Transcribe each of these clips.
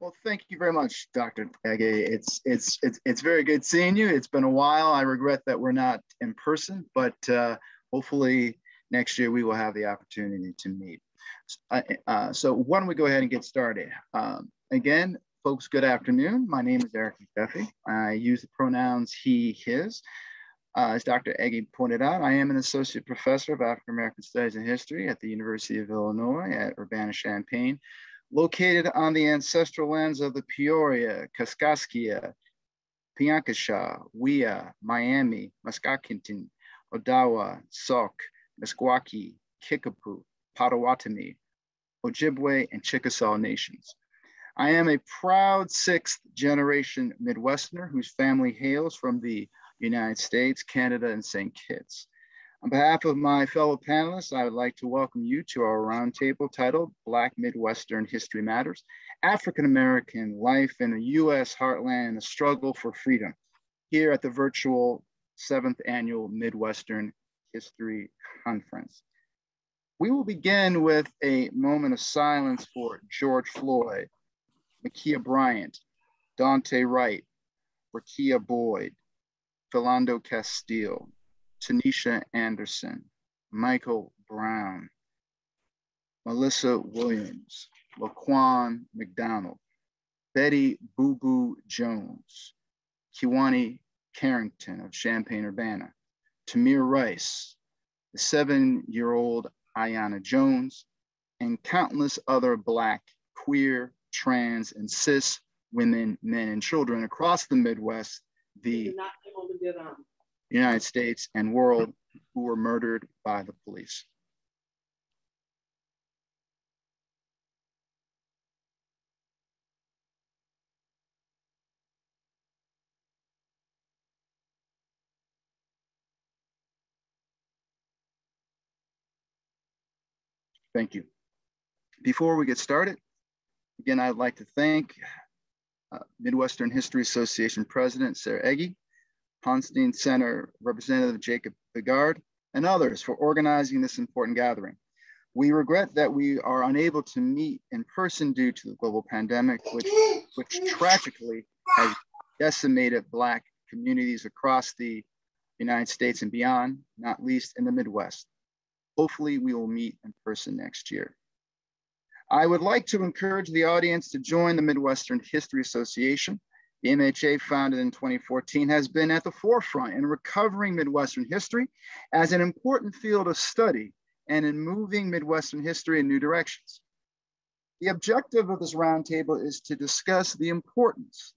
Well, thank you very much, Dr. Ege. It's very good seeing you. It's been a while. I regret that we're not in person, but hopefully next year we will have the opportunity to meet. So why don't we go ahead and get started? Again, folks, good afternoon. My name is Eric Mcguffey. I use the pronouns he, his. As Dr. Ege pointed out, I am an associate professor of African American Studies and History at the University of Illinois at Urbana-Champaign, located on the ancestral lands of the Peoria, Kaskaskia, Piankashaw, Wea, Miami, Muscatine, Odawa, Sauk, Meskwaki, Kickapoo, Potawatomi, Ojibwe, and Chickasaw nations. I am a proud 6th generation Midwesterner whose family hails from the United States, Canada, and St. Kitts. On behalf of my fellow panelists, I would like to welcome you to our roundtable titled Black Midwestern History Matters, African American Life in the U.S. Heartland and the Struggle for Freedom, here at the virtual 7th Annual Midwestern History Conference. We will begin with a moment of silence for George Floyd, Ma'Khia Bryant, Daunte Wright, Rekia Boyd, Philando Castile, Tanisha Anderson, Michael Brown, Melissa Williams, Laquan McDonald, Betty Boo Boo Jones, Kiwani Carrington of Champaign-Urbana, Tamir Rice, the 7-year-old Ayanna Jones, and countless other Black, queer, trans, and cis women, men, and children across the Midwest, the United States and world, who were murdered by the police. Thank you. Before we get started, again, I'd like to thank Midwestern History Association President Sarah Ege, Hauenstein Center Representative Jacob Bigard, and others for organizing this important gathering. We regret that we are unable to meet in person due to the global pandemic, which tragically has decimated Black communities across the United States and beyond, not least in the Midwest. Hopefully we will meet in person next year. I would like to encourage the audience to join the Midwestern History Association. The MHA, founded in 2014, has been at the forefront in recovering Midwestern history as an important field of study and in moving Midwestern history in new directions. The objective of this roundtable is to discuss the importance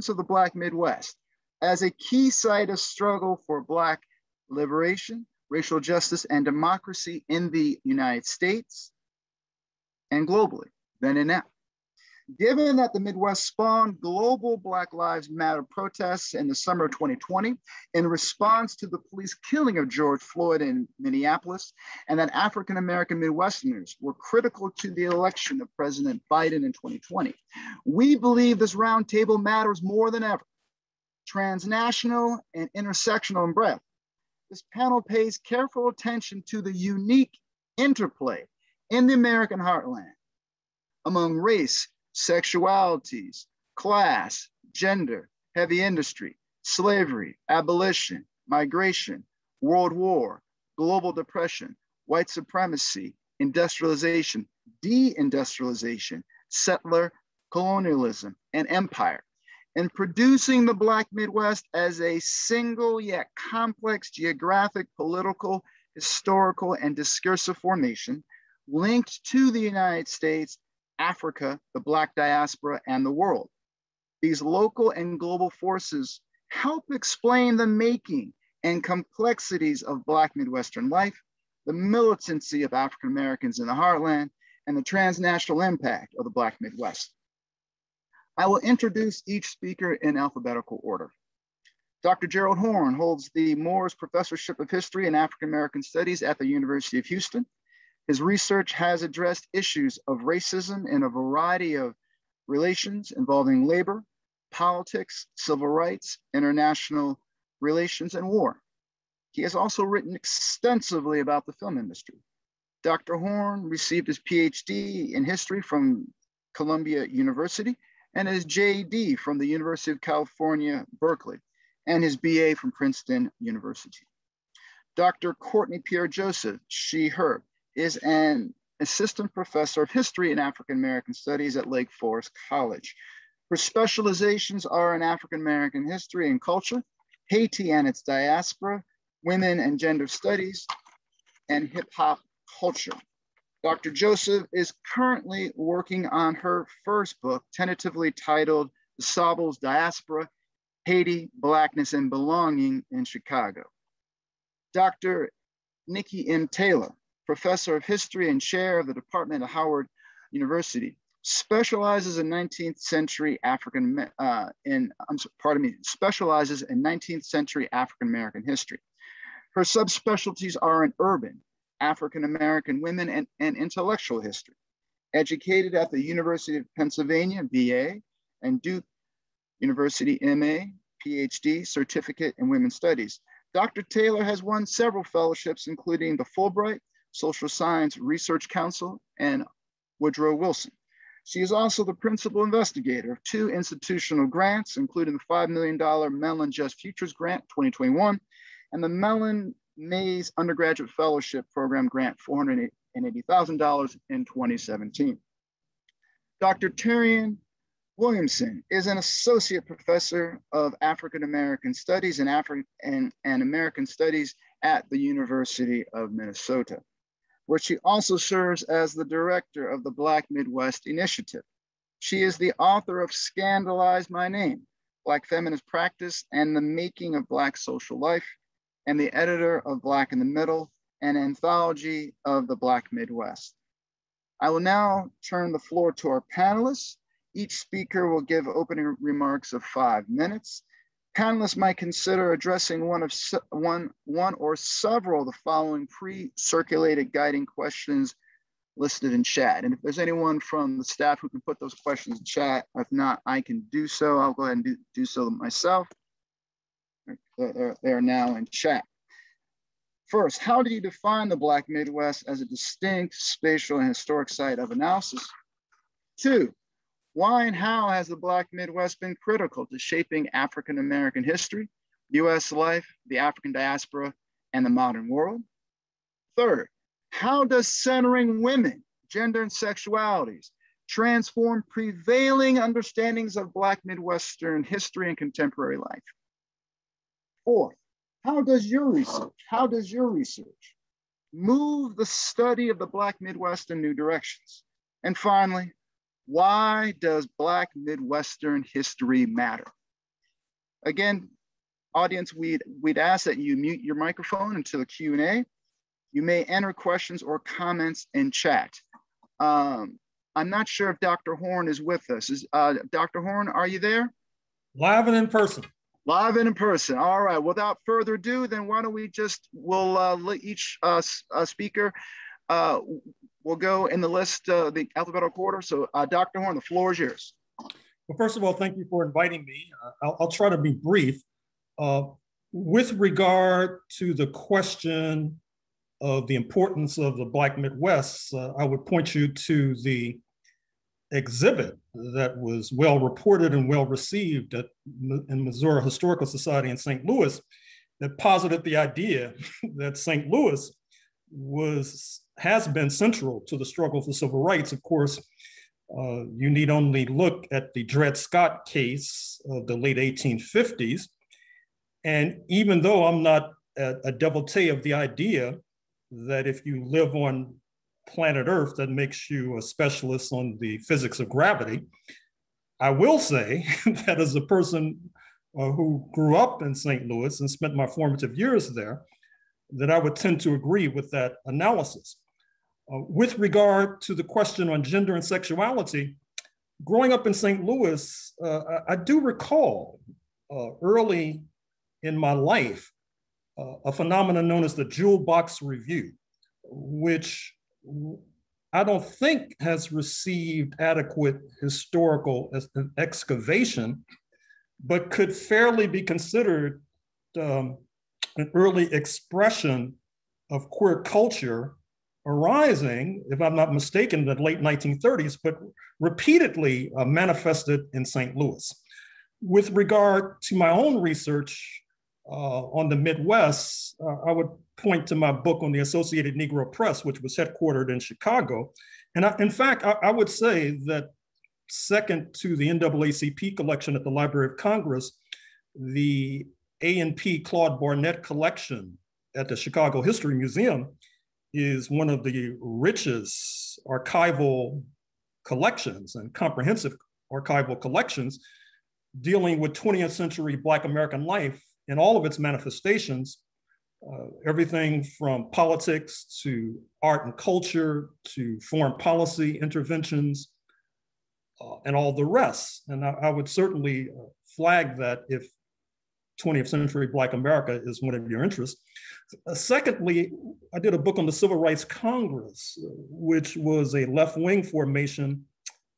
of the Black Midwest as a key site of struggle for Black liberation, racial justice, and democracy in the United States and globally, then and now. Given that the Midwest spawned global Black Lives Matter protests in the summer of 2020 in response to the police killing of George Floyd in Minneapolis, and that African-American Midwesterners were critical to the election of President Biden in 2020, we believe this roundtable matters more than ever. Transnational and intersectional in breadth, this panel pays careful attention to the unique interplay in the American heartland among race, sexualities, class, gender, heavy industry, slavery, abolition, migration, world war, global depression, white supremacy, industrialization, deindustrialization, settler colonialism, and empire, and producing the Black Midwest as a single yet complex geographic, political, historical, and discursive formation linked to the United States, Africa, the Black diaspora, and the world. These local and global forces help explain the making and complexities of Black Midwestern life, the militancy of African Americans in the heartland, and the transnational impact of the Black Midwest. I will introduce each speaker in alphabetical order. Dr. Gerald Horn holds the Moores Professorship of History and African American Studies at the University of Houston. His research has addressed issues of racism in a variety of relations involving labor, politics, civil rights, international relations, and war. He has also written extensively about the film industry. Dr. Horn received his PhD in history from Columbia University and his JD from the University of California, Berkeley, and his BA from Princeton University. Dr. Courtney Pierre-Joseph, she, her, is an assistant professor of history and African American studies at Lake Forest College. Her specializations are in African American history and culture, Haiti and its diaspora, women and gender studies, and hip hop culture. Dr. Joseph is currently working on her first book, tentatively titled The Sable's Diaspora, Haiti, Blackness and Belonging in Chicago. Dr. Nikki M. Taylor, professor of history and chair of the Department of Howard University, specializes in 19th century specializes in 19th century African American history. Her subspecialties are in urban, African American women, and intellectual history. Educated at the University of Pennsylvania, BA, and Duke University, MA, PhD, certificate in women's studies. Dr. Taylor has won several fellowships, including the Fulbright Social Science Research Council and Woodrow Wilson. She is also the principal investigator of 2 institutional grants, including the $5 million Mellon Just Futures Grant 2021 and the Mellon Mays Undergraduate Fellowship Program Grant $480,000 in 2017. Dr. Tyrion Williamson is an associate professor of African American Studies and American Studies at the University of Minnesota, where she also serves as the director of the Black Midwest Initiative. She is the author of Scandalize My Name, Black Feminist Practice and the Making of Black Social Life, and the editor of Black in the Middle, an anthology of the Black Midwest. I will now turn the floor to our panelists. Each speaker will give opening remarks of 5 minutes. Panelists might consider addressing one or several of the following pre-circulated guiding questions listed in chat. And if there's anyone from the staff who can put those questions in chat, if not, I can do so. I'll go ahead and do so myself. They are now in chat. First, how do you define the Black Midwest as a distinct spatial and historic site of analysis? 2, why and how has the Black Midwest been critical to shaping African American history, US life, the African diaspora, and the modern world? 3rd, how does centering women, gender, and sexualities transform prevailing understandings of Black Midwestern history and contemporary life? 4th, how does your research move the study of the Black Midwest in new directions? And finally, why does Black Midwestern history matter? Again, audience, we'd ask that you mute your microphone until the Q&A. You may enter questions or comments in chat. I'm not sure if Dr. Horn is with us. Dr. Horn, are you there? Live and in person. Live and in person. All right. Without further ado, then why don't we we'll let each speaker, we'll go in the list, the alphabetical order. So Dr. Horn, the floor is yours. Well, first of all, thank you for inviting me. I'll try to be brief. With regard to the question of the importance of the Black Midwest, I would point you to the exhibit that was well reported and well received in Missouri Historical Society in St. Louis that posited the idea that St. Louis has been central to the struggle for civil rights. Of course, you need only look at the Dred Scott case of the late 1850s. And even though I'm not a devotee of the idea that if you live on planet Earth, that makes you a specialist on the physics of gravity, I will say that as a person who grew up in St. Louis and spent my formative years there, that I would tend to agree with that analysis. With regard to the question on gender and sexuality, growing up in St. Louis, I do recall early in my life a phenomenon known as the Jewel Box Review, which I don't think has received adequate historical excavation, but could fairly be considered an early expression of queer culture arising, if I'm not mistaken, in the late 1930s, but repeatedly manifested in St. Louis. With regard to my own research on the Midwest, I would point to my book on the Associated Negro Press, which was headquartered in Chicago. And in fact, I would say that second to the NAACP collection at the Library of Congress, the A&P Claude Barnett collection at the Chicago History Museum is one of the richest archival collections and comprehensive archival collections dealing with 20th century Black American life in all of its manifestations, everything from politics to art and culture to foreign policy interventions and all the rest. And I would certainly flag that if 20th century Black America is one of your interests. Secondly, I did a book on the Civil Rights Congress, which was a left-wing formation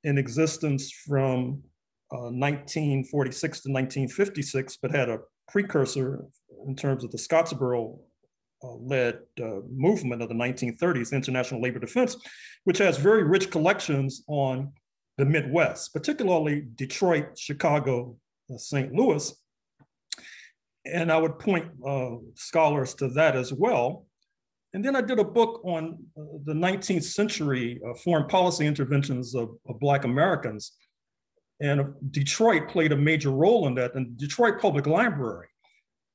in existence from 1946 to 1956, but had a precursor in terms of the Scottsboro-led movement of the 1930s, International Labor Defense, which has very rich collections on the Midwest, particularly Detroit, Chicago, St. Louis. And I would point scholars to that as well. And then I did a book on the 19th century foreign policy interventions of Black Americans. And Detroit played a major role in that. And Detroit Public Library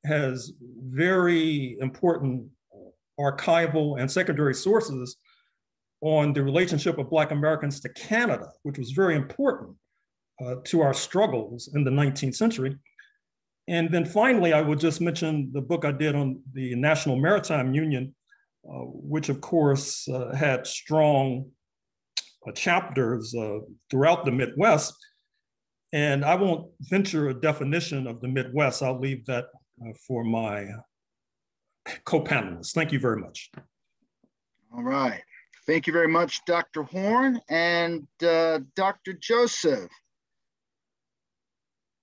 has very important archival and secondary sources on the relationship of Black Americans to Canada, which was very important to our struggles in the 19th century. And then finally, I would just mention the book I did on the National Maritime Union, which of course had strong chapters throughout the Midwest. And I won't venture a definition of the Midwest. I'll leave that for my co-panelists. Thank you very much. All right. Thank you very much, Dr. Horn and Dr. Joseph.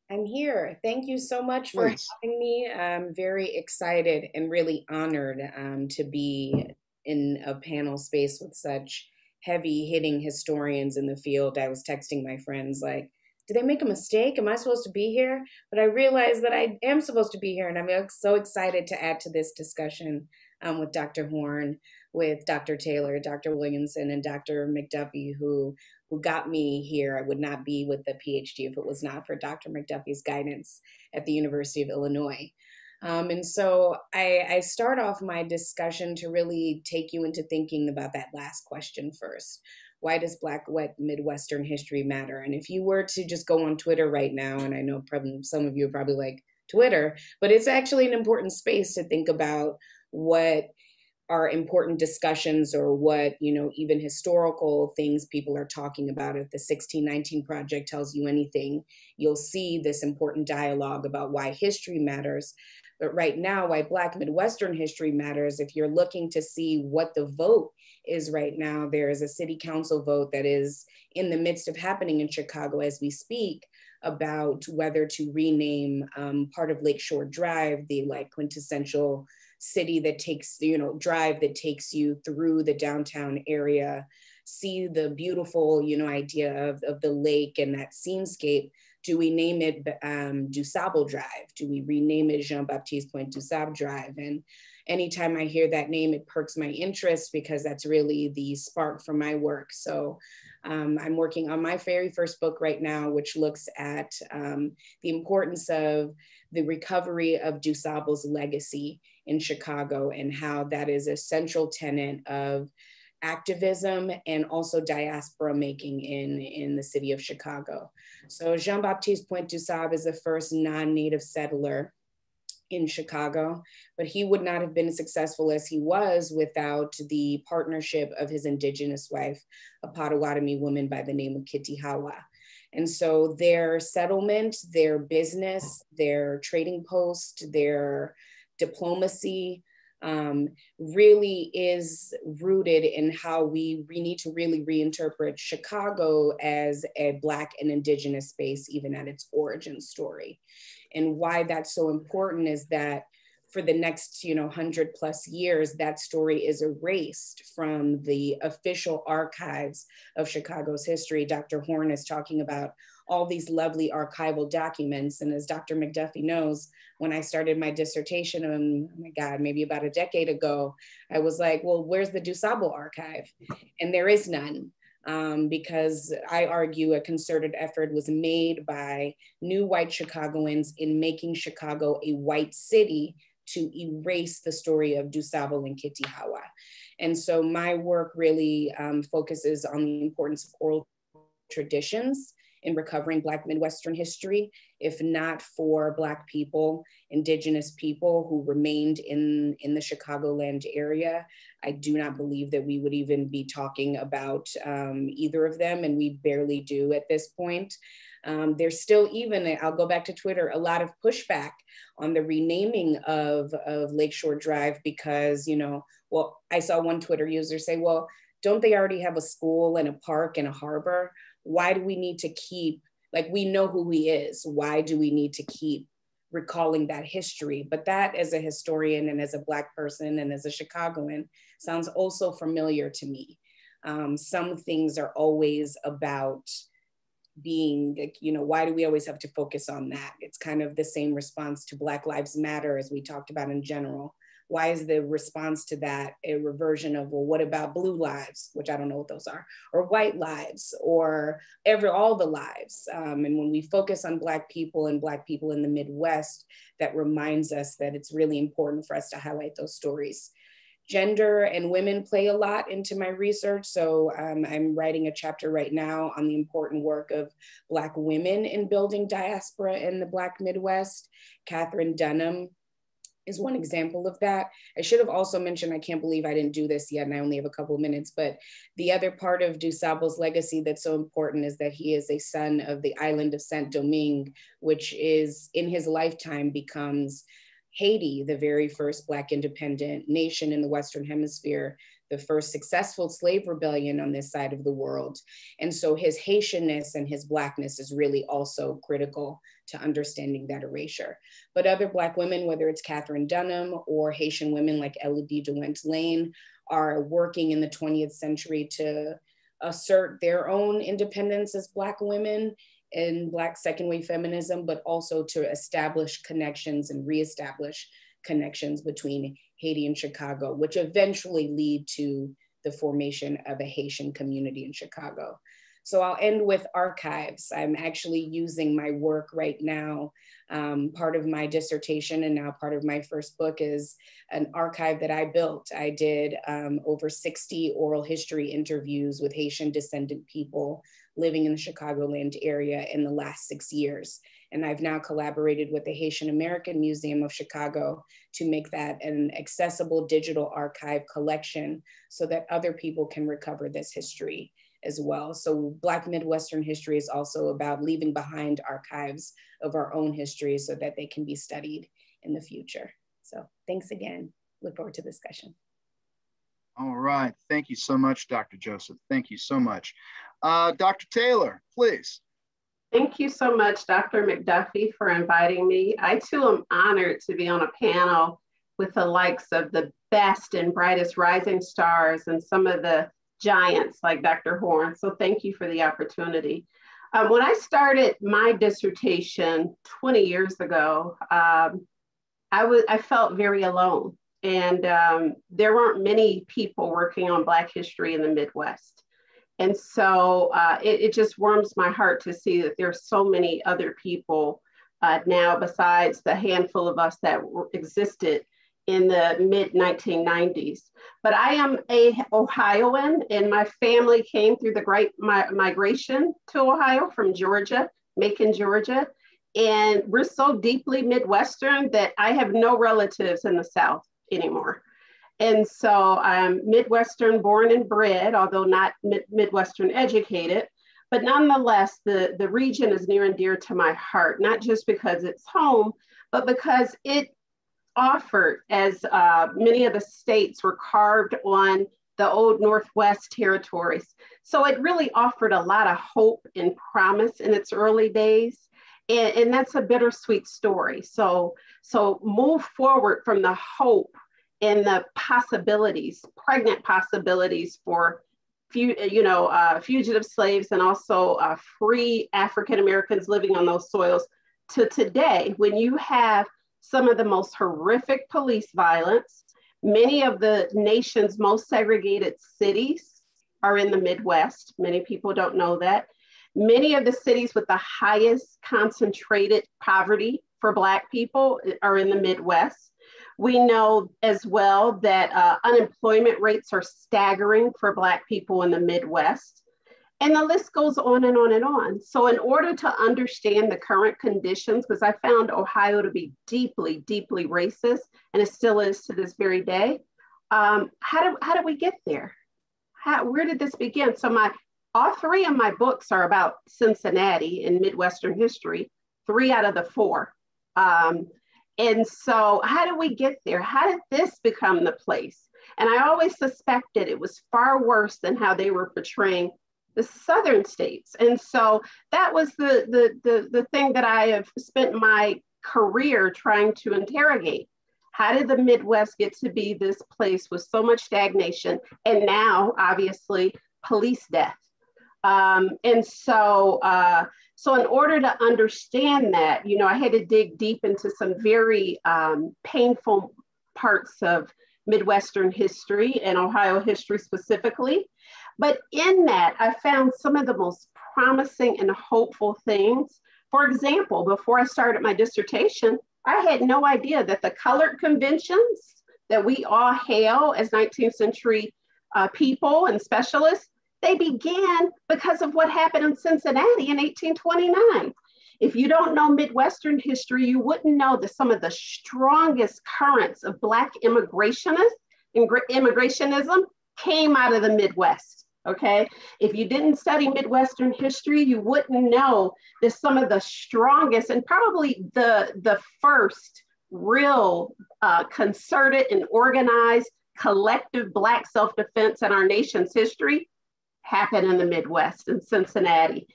I'm here. Thank you so much for having me. I'm very excited and really honored to be in a panel space with such heavy-hitting historians in the field. I was texting my friends like, did I make a mistake? Am I supposed to be here? But I realized that I am supposed to be here, and I'm so excited to add to this discussion with Dr. Horn, with Dr. Taylor, Dr. Williamson, and Dr. Mcguffey, who got me here. I would not be with the PhD if it was not for Dr. Mcguffey's guidance at the University of Illinois. And so I start off my discussion to really take you into thinking about that last question first. Why does Black Midwestern history matter? And if you were to just go on Twitter right now, and I know probably some of you are probably like, Twitter, but it's actually an important space to think about what are important discussions or what, even historical things people are talking about. If the 1619 Project tells you anything, you'll see this important dialogue about why history matters. But right now, why Black Midwestern history matters, if you're looking to see what the vote is right now, there is a city council vote that is in the midst of happening in Chicago as we speak about whether to rename part of Lakeshore Drive, the quintessential city that takes, drive that takes you through the downtown area, see the beautiful, idea of the lake and that scenescape. Do we name it DuSable Drive? Do we rename it Jean-Baptiste Point DuSable Drive? And anytime I hear that name, it perks my interest because that's really the spark for my work. So I'm working on my very first book right now, which looks at the importance of the recovery of DuSable's legacy in Chicago and how that is a central tenet of activism and also diaspora making in the city of Chicago. So Jean-Baptiste Point DuSable is the first non-native settler in Chicago, but he would not have been as successful as he was without the partnership of his indigenous wife, a Potawatomi woman by the name of Kitty Hawa. And so their settlement, their business, their trading post, their diplomacy really is rooted in how we need to really reinterpret Chicago as a Black and Indigenous space, even at its origin story. And why that's so important is that for the next 100+ years, that story is erased from the official archives of Chicago's history. Dr. Horn is talking about all these lovely archival documents. And as Dr. Mcguffey knows, when I started my dissertation, oh my God, maybe about a decade ago, I was like, well, where's the DuSable archive? And there is none. Because I argue a concerted effort was made by new white Chicagoans in making Chicago a white city to erase the story of DuSable and Kitty Hawa. And so my work really focuses on the importance of oral traditions in recovering Black Midwestern history, if not for Black people, Indigenous people who remained in the Chicagoland area. I do not believe that we would even be talking about either of them, and we barely do at this point. There's still even, I'll go back to Twitter, a lot of pushback on the renaming of Lakeshore Drive because, well, I saw one Twitter user say, well, don't they already have a school and a park and a harbor? Why do we need to keep, like, we know who he is. Why do we need to keep recalling that history? But that, as a historian and as a Black person and as a Chicagoan, sounds also familiar to me. Some things are always about being, like, why do we always have to focus on that? It's kind of the same response to Black Lives Matter as we talked about in general. Why is the response to that a reversion of, well, what about blue lives, which I don't know what those are, or white lives, or all the lives? And when we focus on Black people and Black people in the Midwest, that reminds us that it's really important for us to highlight those stories. Gender and women play a lot into my research. So I'm writing a chapter right now on the important work of Black women in building diaspora in the Black Midwest. Catherine Dunham is one example of that. I should have also mentioned, I can't believe I didn't do this yet and I only have a couple of minutes, but the other part of DuSable's legacy that's so important is that he is a son of the island of Saint-Domingue, which is, in his lifetime, becomes Haiti, the very first Black independent nation in the Western Hemisphere, the first successful slave rebellion on this side of the world. And so his Haitianness and his Blackness is really also critical to understanding that erasure. But other Black women, whether it's Catherine Dunham or Haitian women like Elodie de Went-Lane, are working in the 20th century to assert their own independence as Black women in Black second wave feminism, but also to establish connections and reestablish connections between Haiti and Chicago, which eventually lead to the formation of a Haitian community in Chicago. So I'll end with archives. I'm actually using my work right now. Part of my dissertation and now part of my first book is an archive that I built. I did over 60 oral history interviews with Haitian descendant people living in the Chicagoland area in the last 6 years. And I've now collaborated with the Haitian American Museum of Chicago to make that an accessible digital archive collection so that other people can recover this history as well. So Black Midwestern history is also about leaving behind archives of our own history so that they can be studied in the future. So thanks again. Look forward to the discussion. All right. Thank you so much, Dr. Joseph. Thank you so much. Dr. Taylor, please. Thank you so much, Dr. Mcguffey, for inviting me. I too am honored to be on a panel with the likes of the best and brightest rising stars and some of the giants like Dr. Horn. So thank you for the opportunity. When I started my dissertation 20 years ago, I felt very alone. And there weren't many people working on Black history in the Midwest. And so it just warms my heart to see that there's so many other people now besides the handful of us that existed in the mid-1990s. But I am a Ohioan, and my family came through the Great Migration to Ohio from Georgia, Macon, Georgia. And we're so deeply Midwestern that I have no relatives in the South anymore. And so I'm Midwestern born and bred, although not Midwestern educated, but nonetheless, the region is near and dear to my heart, not just because it's home, but because it offered, as many of the states were carved on the old Northwest territories. So it really offered a lot of hope and promise in its early days. And that's a bittersweet story. So move forward from the hope and the possibilities, pregnant possibilities for fugitive slaves and also free African Americans living on those soils, to today, when you have some of the most horrific police violence. Many of the nation's most segregated cities are in the Midwest. Many people don't know that. Many of the cities with the highest concentrated poverty for Black people are in the Midwest. We know as well that unemployment rates are staggering for Black people in the Midwest. And the list goes on and on and on. So in order to understand the current conditions, because I found Ohio to be deeply, deeply racist, and it still is to this very day, how did we get there? Where did this begin? So all three of my books are about Cincinnati in Midwestern history, 3 out of the 4. And so how did we get there? How did this become the place? And I always suspected it was far worse than how they were portraying the Southern states. And so that was the thing that I have spent my career trying to interrogate. How did the Midwest get to be this place with so much stagnation and now, obviously, police death? So in order to understand that, I had to dig deep into some very painful parts of Midwestern history and Ohio history specifically. But in that, I found some of the most promising and hopeful things. For example, before I started my dissertation, I had no idea that the colored conventions that we all hail as 19th century people and specialists, they began because of what happened in Cincinnati in 1829. If you don't know Midwestern history, you wouldn't know that some of the strongest currents of Black immigrationism came out of the Midwest, okay? If you didn't study Midwestern history, you wouldn't know that some of the strongest and probably the first real concerted and organized collective Black self-defense in our nation's history happened in the Midwest, in Cincinnati.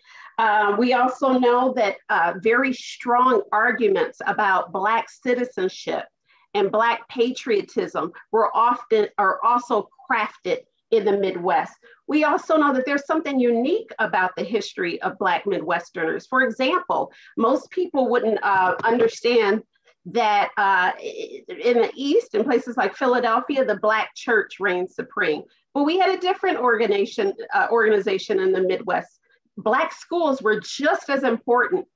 We also know that very strong arguments about Black citizenship and Black patriotism are also crafted in the Midwest. We also know that there's something unique about the history of Black Midwesterners. For example, most people wouldn't understand that in the East, in places like Philadelphia, the Black church reigned supreme. But we had a different organization in the Midwest. Black schools were just as important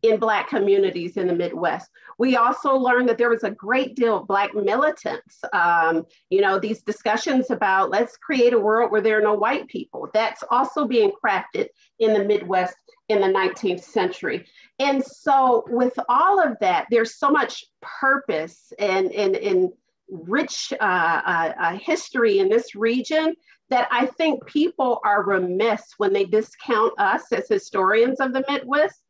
in Black communities in the Midwest. We also learned that there was a great deal of Black militants. These discussions about let's create a world where there are no white people. That's also being crafted in the Midwest in the 19th century. And so with all of that, there's so much purpose and rich history in this region that I think people are remiss when they discount us as historians of the Midwest.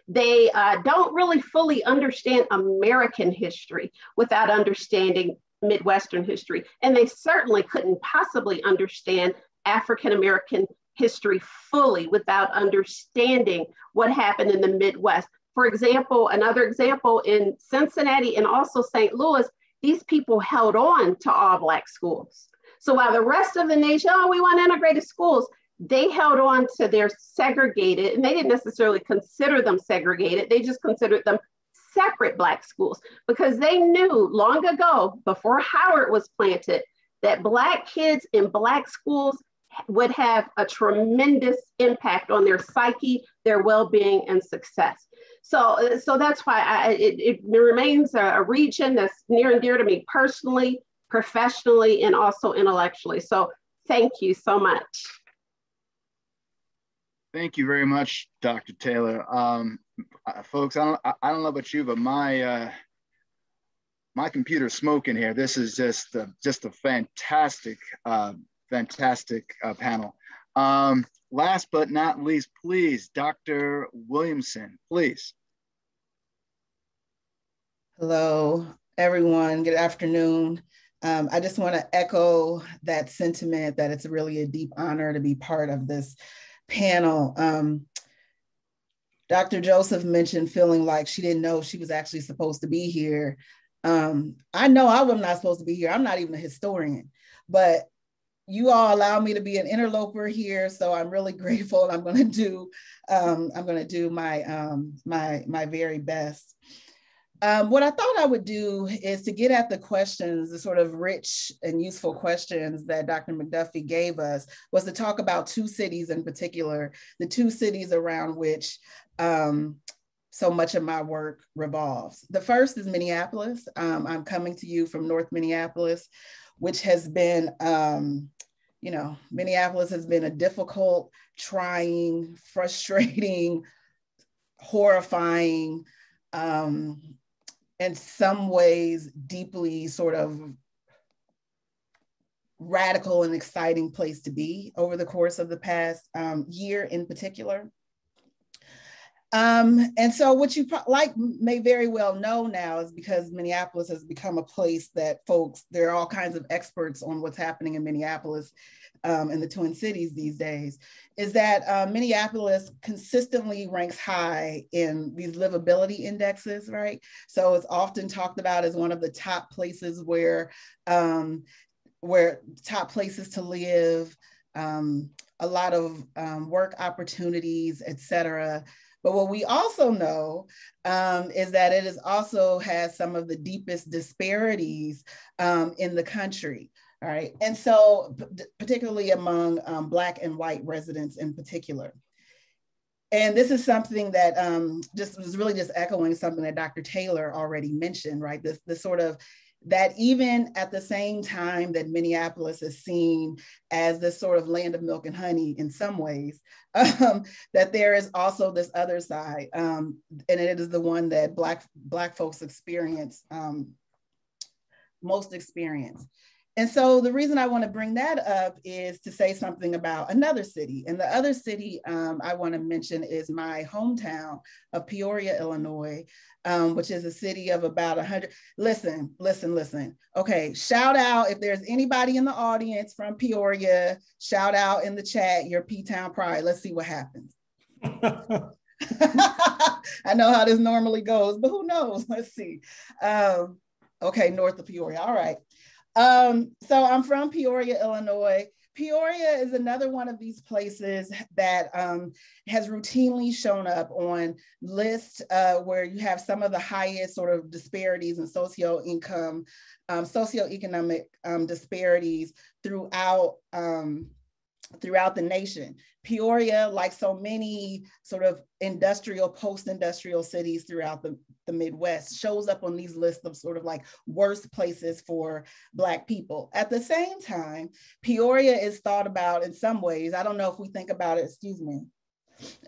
They don't really fully understand American history without understanding Midwestern history. And they certainly couldn't possibly understand African-American history fully without understanding what happened in the Midwest. For example, another example in Cincinnati and also St. Louis, these people held on to all Black schools. So while the rest of the nation, we want integrated schools, they held on to their segregated, and they didn't necessarily consider them segregated, they just considered them separate Black schools because they knew long ago, before Howard was planted, that Black kids in Black schools would have a tremendous impact on their psyche, their well-being, and success. So that's why it remains a region that's near and dear to me personally, professionally, and also intellectually. So thank you so much. Thank you very much, Dr. Taylor. Folks, I don't know about you, but my computer's smoking here. This is just a fantastic panel. Last but not least, please, Dr. Williamson, please. Hello, everyone. Good afternoon. I just want to echo that sentiment that it's really a deep honor to be part of this panel. Dr. Joseph mentioned feeling like she didn't know she was actually supposed to be here. I know I was not supposed to be here. I'm not even a historian, but you all allow me to be an interloper here, so I'm really grateful. I'm going to do my very best. What I thought I would do is to get at the questions, the sort of rich and useful questions that Dr. Mcguffey gave us, was to talk about two cities in particular, the two cities around which so much of my work revolves. The first is Minneapolis. I'm coming to you from North Minneapolis, which has been, Minneapolis has been a difficult, trying, frustrating, horrifying, in some ways, deeply sort of radical and exciting place to be over the course of the past year in particular. And so what you may very well know now is because Minneapolis has become a place that there are all kinds of experts on what's happening in Minneapolis and the Twin Cities these days, is that Minneapolis consistently ranks high in these livability indexes, right? So it's often talked about as one of the top places where top places to live, a lot of work opportunities, et cetera. But what we also know is that it also has some of the deepest disparities in the country, all right? And so particularly among Black and white residents in particular. And this is something that was really just echoing something that Dr. Taylor already mentioned, right? This sort of, that even at the same time that Minneapolis is seen as this sort of land of milk and honey in some ways, that there is also this other side, and it is the one that Black folks experience, most experience. And so the reason I want to bring that up is to say something about another city. And the other city I want to mention is my hometown of Peoria, Illinois, which is a city of about 100. Listen. Okay, shout out if there's anybody in the audience from Peoria, shout out in the chat your P-Town pride. Let's see what happens. I know how this normally goes, but who knows? Let's see. Okay, north of Peoria. All right. So I'm from Peoria, Illinois. Peoria is another one of these places that has routinely shown up on lists where you have some of the highest sort of disparities in socioeconomic disparities throughout the nation. Peoria, like so many sort of post-industrial cities throughout the Midwest, shows up on these lists of sort of like worst places for Black people. At the same time, Peoria is thought about in some ways, I don't know if we think about it,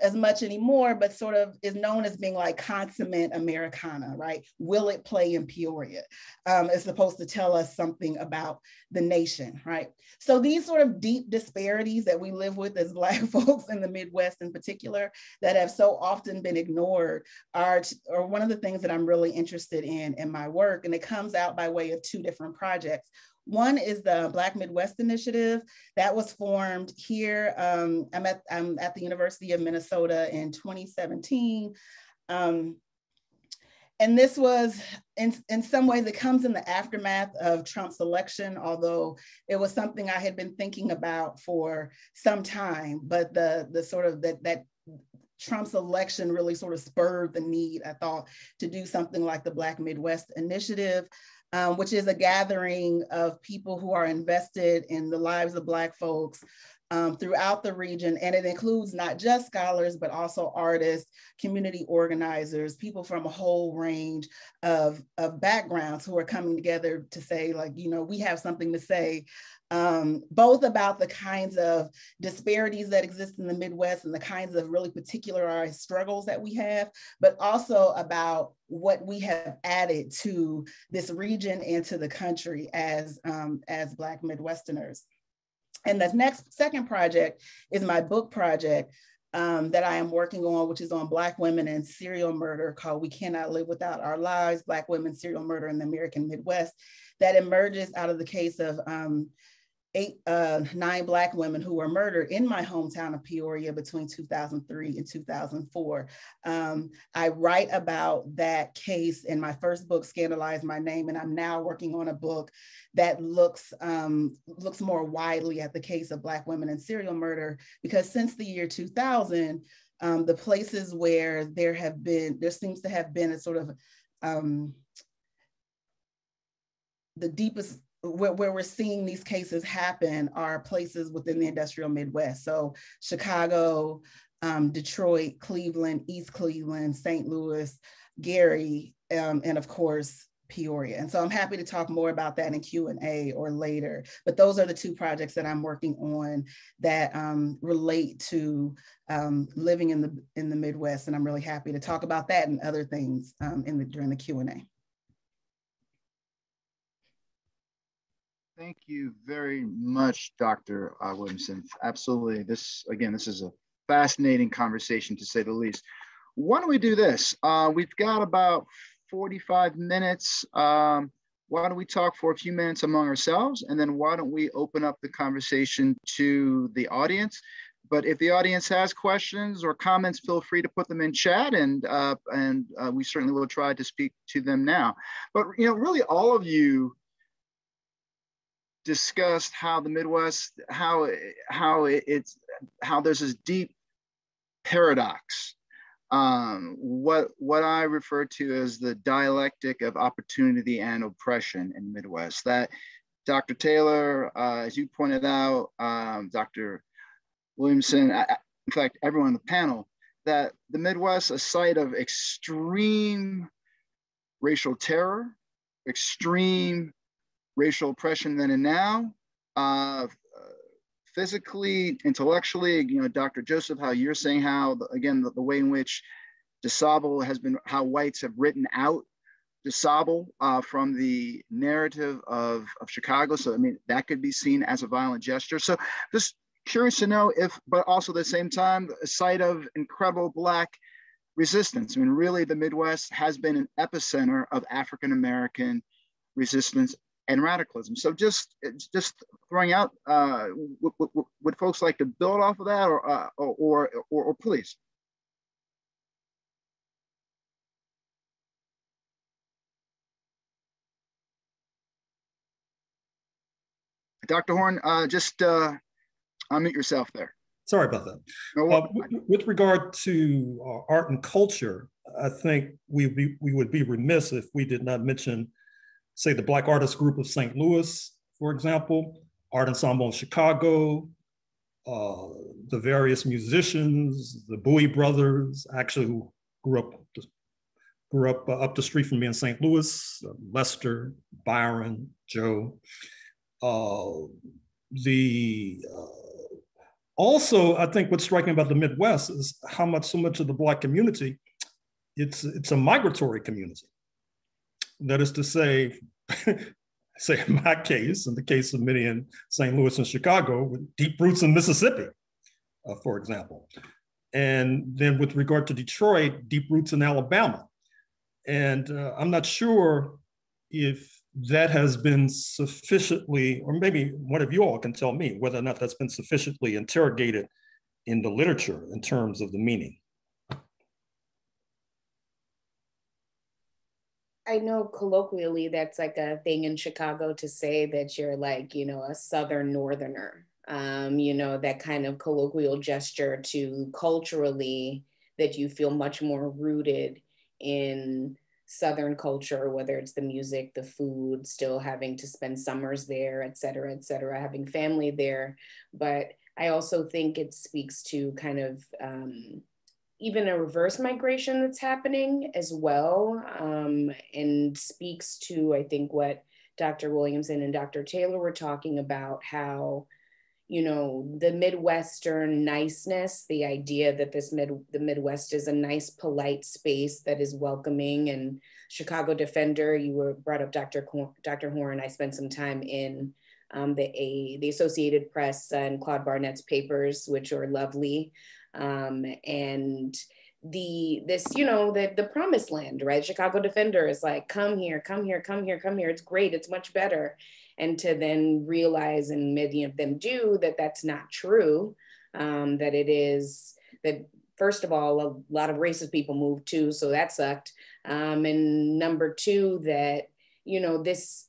as much anymore, but sort of is known as being like consummate Americana, right? Will it play in Peoria? It's supposed to tell us something about the nation, right? So these sort of deep disparities that we live with as Black folks in the Midwest in particular, that have so often been ignored, are one of the things that I'm really interested in my work. And it comes out by way of two different projects. One is the Black Midwest Initiative that was formed here. I'm at the University of Minnesota in 2017. And this was, in some ways, it comes in the aftermath of Trump's election, although it was something I had been thinking about for some time, but the sort of that Trump's election really sort of spurred the need, I thought, to do something like the Black Midwest Initiative, which is a gathering of people who are invested in the lives of Black folks throughout the region. And it includes not just scholars, but also artists, community organizers, people from a whole range of backgrounds who are coming together to say, like, we have something to say, both about the kinds of disparities that exist in the Midwest and the kinds of really particularized struggles that we have, but also about what we have added to this region and to the country as Black Midwesterners. And the second project is my book project that I am working on, which is on Black women and serial murder, called We Cannot Live Without Our Lives, Black Women, Serial Murder in the American Midwest, that emerges out of the case of 9 Black women who were murdered in my hometown of Peoria between 2003 and 2004. I write about that case in my first book, Scandalize My Name, and I'm now working on a book that looks more widely at the case of Black women in serial murder, because since the year 2000, the places where there seems to have been a sort of the deepest, where we're seeing these cases happen are places within the industrial Midwest. So Chicago, Detroit, Cleveland, East Cleveland, St. Louis, Gary, and of course, Peoria. And so I'm happy to talk more about that in Q&A or later. But those are the 2 projects that I'm working on that relate to living in the Midwest. And I'm really happy to talk about that and other things during the Q&A. Thank you very much, Dr. Williamson. Absolutely. This is a fascinating conversation, to say the least. Why don't we do this? We've got about 45 minutes. Why don't we talk for a few minutes among ourselves, and then why don't we open up the conversation to the audience? But if the audience has questions or comments, feel free to put them in chat, and we certainly will try to speak to them now. But really, all of you discussed how the Midwest, how there's this deep paradox, what I refer to as the dialectic of opportunity and oppression in Midwest. That Dr. Taylor, as you pointed out, Dr. Williamson, in fact, everyone on the panel, that the Midwest, a site of extreme racial terror, extreme racial oppression then and now, physically, intellectually, Dr. Joseph, how you're saying how, again, the way in which DeSable has been, how whites have written out DeSable from the narrative of Chicago. So, I mean, that could be seen as a violent gesture. So just curious to know if, but also at the same time, a site of incredible Black resistance. I mean, really the Midwest has been an epicenter of African-American resistance and radicalism. So just throwing out, would folks like to build off of that, or please? Dr. Horn, just unmute yourself there. Sorry about that. No, with regard to art and culture, I think we would be remiss if we did not mention, say, the Black Artist Group of St. Louis, for example, Art Ensemble in Chicago, the various musicians, the Bowie brothers, actually, who grew up up the street from me in St. Louis, Lester, Byron, Joe. Also, I think what's striking about the Midwest is how so much of the Black community, it's a migratory community. That is to say, in my case, in the case of many in St. Louis and Chicago, with deep roots in Mississippi, for example. And then with regard to Detroit, deep roots in Alabama. And I'm not sure if that has been sufficiently, or maybe one of you all can tell me whether or not that's been sufficiently interrogated in the literature in terms of the meaning. I know colloquially that's like a thing in Chicago to say that you're like, a Southern Northerner, that kind of colloquial gesture to culturally that you feel much more rooted in Southern culture, whether it's the music, the food, still having to spend summers there, et cetera, having family there. But I also think it speaks to kind of even a reverse migration that's happening as well, and speaks to, I think, what Dr. Williamson and Dr. Taylor were talking about, how the Midwestern niceness, the idea that the Midwest is a nice, polite space that is welcoming. And Chicago Defender, you brought up Dr. Horn. I spent some time in the Associated Press and Claude Barnett's papers, which are lovely. And the promised land, right? Chicago Defender is like, come here. It's great. It's much better. and to then realize, and many of them do, that that's not true, that it is, that first of all, a lot of racist people moved too, so that sucked. And number two, that, you know, this,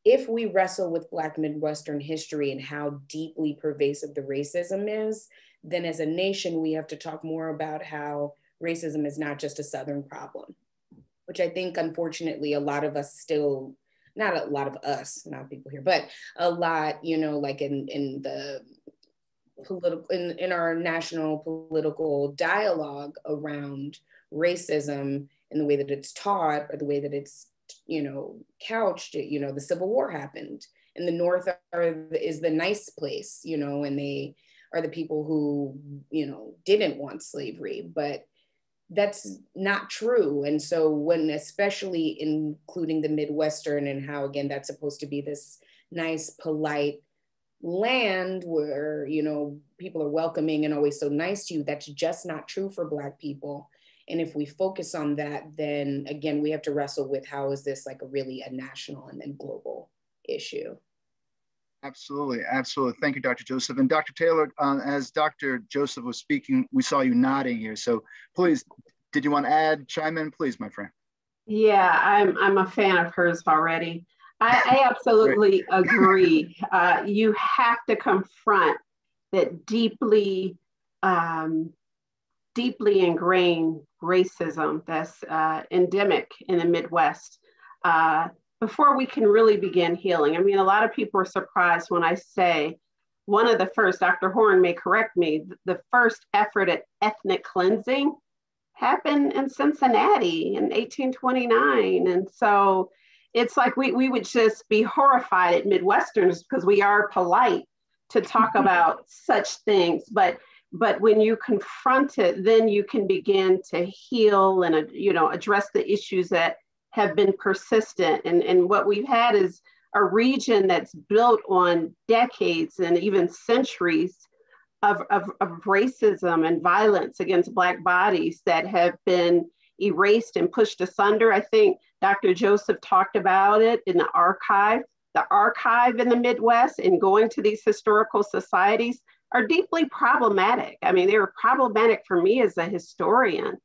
if we wrestle with Black Midwestern history and how deeply pervasive the racism is, then as a nation, we have to talk more about how racism is not just a Southern problem, which I think, unfortunately, a lot of us still, not a lot of us, not people here, but a lot, you know, like in the political, in our national political dialogue around racism and the way that it's taught, or the way that it's, you know, couched, you know, the Civil War happened, and the North is the nice place, you know, and they are the people who, you know, didn't want slavery, but that's not true. And so when, especially including the Midwestern, and how, again, that's supposed to be this nice, polite land where, you know, people are welcoming and always so nice to you, that's just not true for Black people. And if we focus on that, then again, we have to wrestle with how is this like a national and then global issue. Absolutely, absolutely. Thank you, Dr. Joseph. And Dr. Taylor, as Dr. Joseph was speaking, we saw you nodding here. So please, did you want to add, chime in, please, my friend? Yeah, I'm a fan of hers already. I absolutely agree. You have to confront that deeply ingrained racism that's endemic in the Midwest before we can really begin healing. I mean, a lot of people are surprised when I say one of the first, Dr. Horn may correct me, the first effort at ethnic cleansing happened in Cincinnati in 1829. And so it's like we would just be horrified at Midwesterners because we are polite to talk about such things. But when you confront it, then you can begin to heal and, you know, address the issues that have been persistent. And what we've had is a region that's built on decades and even centuries of racism and violence against Black bodies that have been erased and pushed asunder. I think Dr. Joseph talked about it in the archive. The archive in the Midwest and going to these historical societies are deeply problematic. I mean, they were problematic for me as a historian.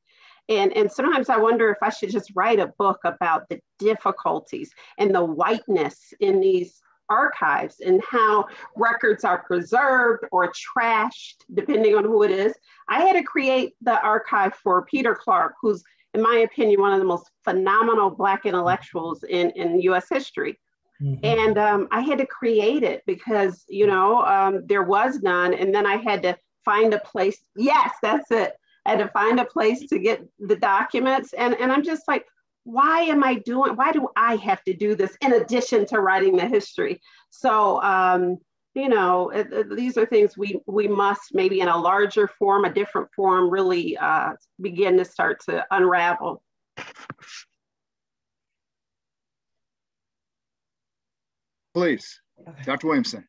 And sometimes I wonder if I should just write a book about the difficulties and the whiteness in these archives and how records are preserved or trashed, depending on who it is. I had to create the archive for Peter Clark, who's, in my opinion, one of the most phenomenal Black intellectuals in US history. Mm-hmm. And I had to create it because, you know, there was none. And then I had to find a place. Yes, that's it. I had to find a place to get the documents. And I'm just like, why do I have to do this in addition to writing the history? So, you know, these are things we must maybe in a larger form, a different form, really begin to start to unravel. Please, Dr. Williamson.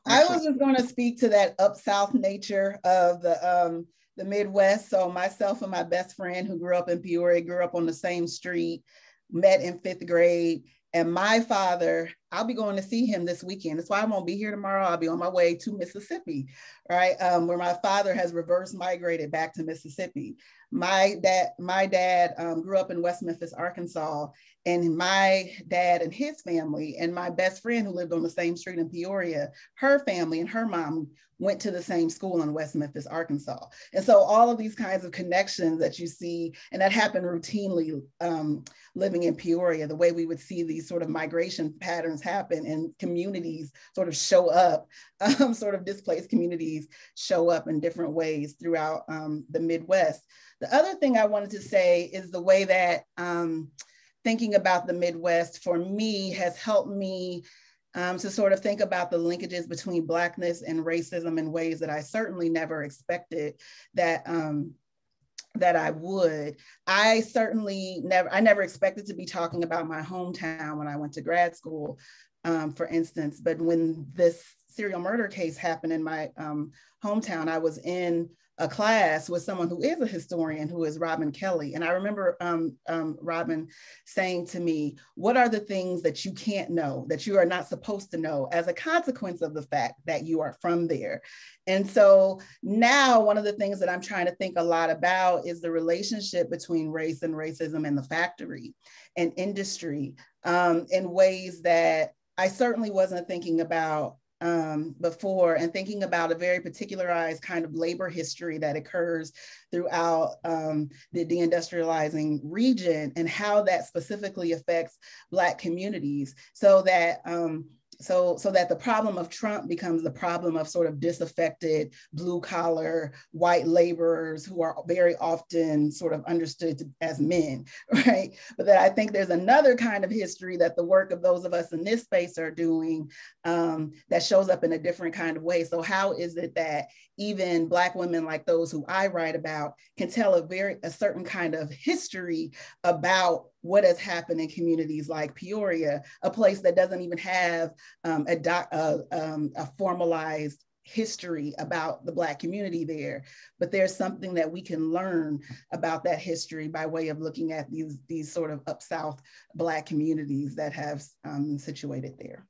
I was just going to speak to that up South nature of the Midwest. So myself and my best friend who grew up in Peoria, grew up on the same street, met in 5th grade. And my father, I'll be going to see him this weekend. That's why I won't be here tomorrow. I'll be on my way to Mississippi, right? Where my father has reverse migrated back to Mississippi. My dad grew up in West Memphis, Arkansas, and my dad and his family and my best friend who lived on the same street in Peoria, her family and her mom went to the same school in West Memphis, Arkansas. And so all of these kinds of connections that you see, and that happened routinely living in Peoria, the way we would see these sort of migration patterns happen and communities sort of show up, sort of displaced communities show up in different ways throughout the Midwest. The other thing I wanted to say is the way that thinking about the Midwest for me has helped me to sort of think about the linkages between Blackness and racism in ways that I certainly never expected that I would. I never expected to be talking about my hometown when I went to grad school, for instance, but when this serial murder case happened in my hometown, I was in a class with someone who is a historian, who is Robin Kelly. And I remember Robin saying to me, what are the things that you can't know, that you are not supposed to know as a consequence of the fact that you are from there? And so now one of the things that I'm trying to think a lot about is the relationship between race and racism in the factory and industry in ways that I certainly wasn't thinking about before, and thinking about a very particularized kind of labor history that occurs throughout the deindustrializing region, and how that specifically affects Black communities, so that so that the problem of Trump becomes the problem of sort of disaffected blue collar white laborers who are very often sort of understood as men, right? But that I think there's another kind of history that the work of those of us in this space are doing that shows up in a different kind of way. So how is it that even Black women like those who I write about can tell a certain kind of history about what has happened in communities like Peoria, a place that doesn't even have a formalized history about the Black community there, but there's something that we can learn about that history by way of looking at these sort of up South Black communities that have situated there.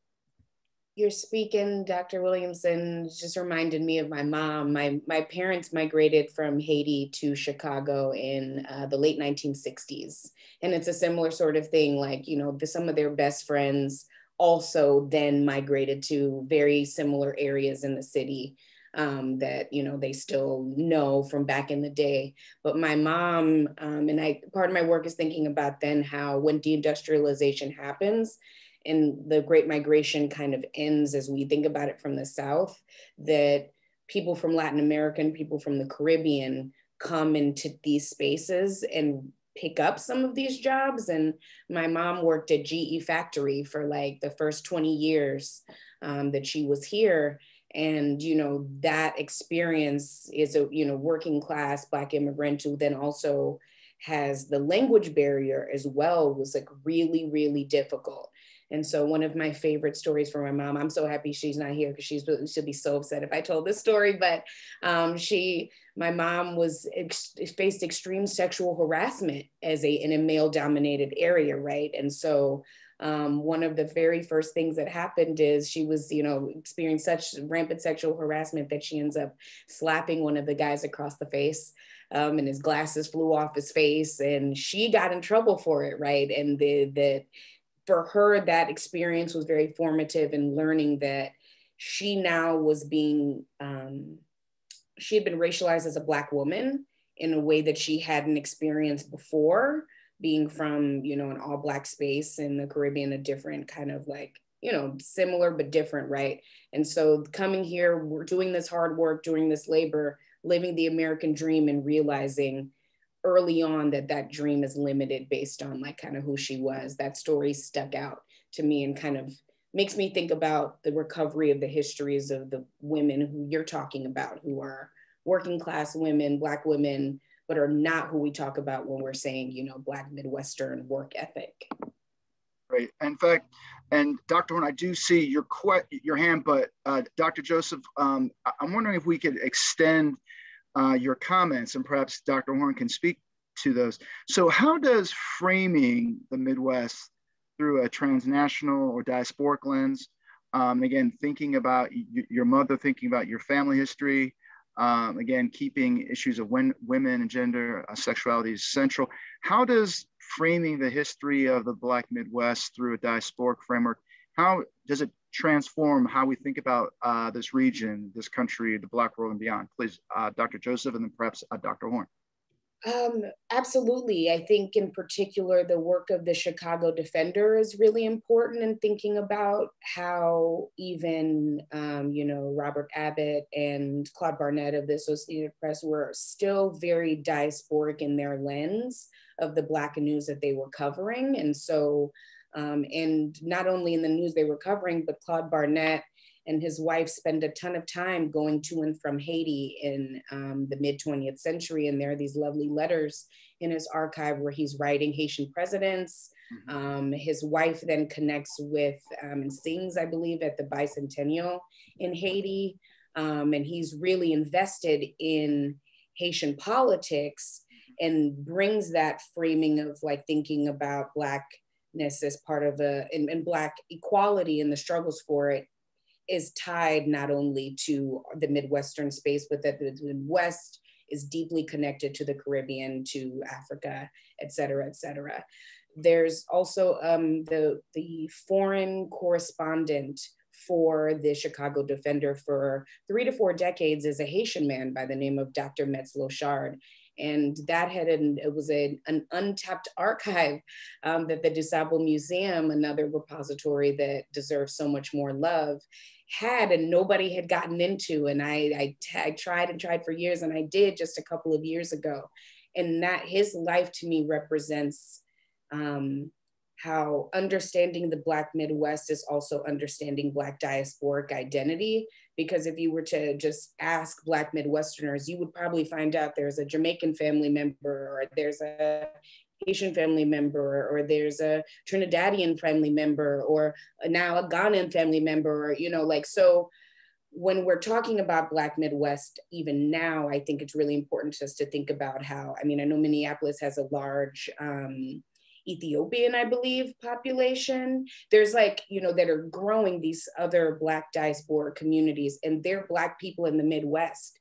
You're speaking, Dr. Williamson, just reminded me of my mom. My parents migrated from Haiti to Chicago in the late 1960s. And it's a similar sort of thing, like, you know, some of their best friends also then migrated to very similar areas in the city that, you know, they still know from back in the day. But my mom, part of my work is thinking about then how when deindustrialization happens, and the Great Migration kind of ends as we think about it from the South, that people from Latin America and people from the Caribbean come into these spaces and pick up some of these jobs. And my mom worked at GE Factory for like the first 20 years that she was here. And, you know, that experience is a, you know, working class Black immigrant who then also has the language barrier as well, was like really, really difficult. And so one of my favorite stories from my mom, I'm so happy she's not here because she'll be so upset if I told this story, but my mom faced extreme sexual harassment in a male dominated area, right? And so one of the very first things that happened is she was, you know, experienced such rampant sexual harassment that she ends up slapping one of the guys across the face. And his glasses flew off his face and she got in trouble for it, right? And for her, that experience was very formative in learning that she now was she had been racialized as a Black woman in a way that she hadn't experienced before, being from, you know, an all Black space in the Caribbean, a different kind of like, you know, similar but different, right? And so coming here, we're doing this hard work, doing this labor, living the American dream and realizing early on that dream is limited based on like kind of who she was. That story stuck out to me and kind of makes me think about the recovery of the histories of the women who you're talking about, who are working class women, Black women, but are not who we talk about when we're saying, you know, Black Midwestern work ethic. Right. In fact, and Dr. Horn, I do see your hand, but Dr. Joseph, I'm wondering if we could extend your comments, and perhaps Dr. Horn can speak to those. So how does framing the Midwest through a transnational or diasporic lens, again, thinking about your mother, thinking about your family history, again, keeping issues of women and gender, sexuality is central. How does framing the history of the Black Midwest through a diasporic framework, how does it transform how we think about this region, this country, the Black world and beyond? Please, Dr. Joseph, and then perhaps Dr. Horn. Absolutely. I think in particular, the work of the Chicago Defender is really important in thinking about how even, you know, Robert Abbott and Claude Barnett of the Associated Press were still very diasporic in their lens of the Black news that they were covering. And so, and not only in the news they were covering, but Claude Barnett and his wife spend a ton of time going to and from Haiti in the mid-20th century. And there are these lovely letters in his archive where he's writing Haitian presidents. His wife then connects with and sings, I believe, at the bicentennial in Haiti. And he's really invested in Haitian politics and brings that framing of like thinking about Blackness as part of and Black equality and the struggles for it is tied not only to the Midwestern space, but that the Midwest is deeply connected to the Caribbean, to Africa, et cetera, et cetera. There's also the foreign correspondent for the Chicago Defender for 3 to 4 decades is a Haitian man by the name of Dr. Metz-Lochard. And that it was an untapped archive that the DuSable Museum, another repository that deserves so much more love, had, and nobody had gotten into. And I tried and tried for years, and I did just a couple of years ago. And that his life to me represents how understanding the Black Midwest is also understanding Black diasporic identity. Because if you were to just ask Black Midwesterners, you would probably find out there's a Jamaican family member, or there's a Haitian family member, or there's a Trinidadian family member, or now a Ghanaian family member, or, so when we're talking about Black Midwest, even now, I think it's really important just to think about how, I know Minneapolis has a large Ethiopian, I believe, population. There's that are growing these other Black diaspora communities, and they're Black people in the Midwest.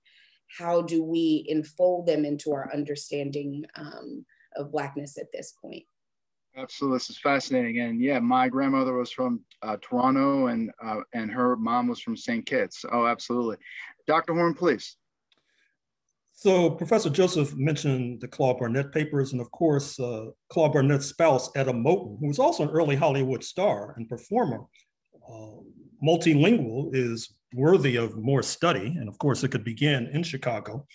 How do we enfold them into our understanding of Blackness at this point? Absolutely, this is fascinating. And yeah, my grandmother was from Toronto, and her mom was from St. Kitts. Oh, absolutely. Dr. Horn, please. So Professor Joseph mentioned the Claude Barnett papers, and of course, Claude Barnett's spouse, Etta Moten, who was also an early Hollywood star and performer, multilingual, is worthy of more study. And of course, it could begin in Chicago.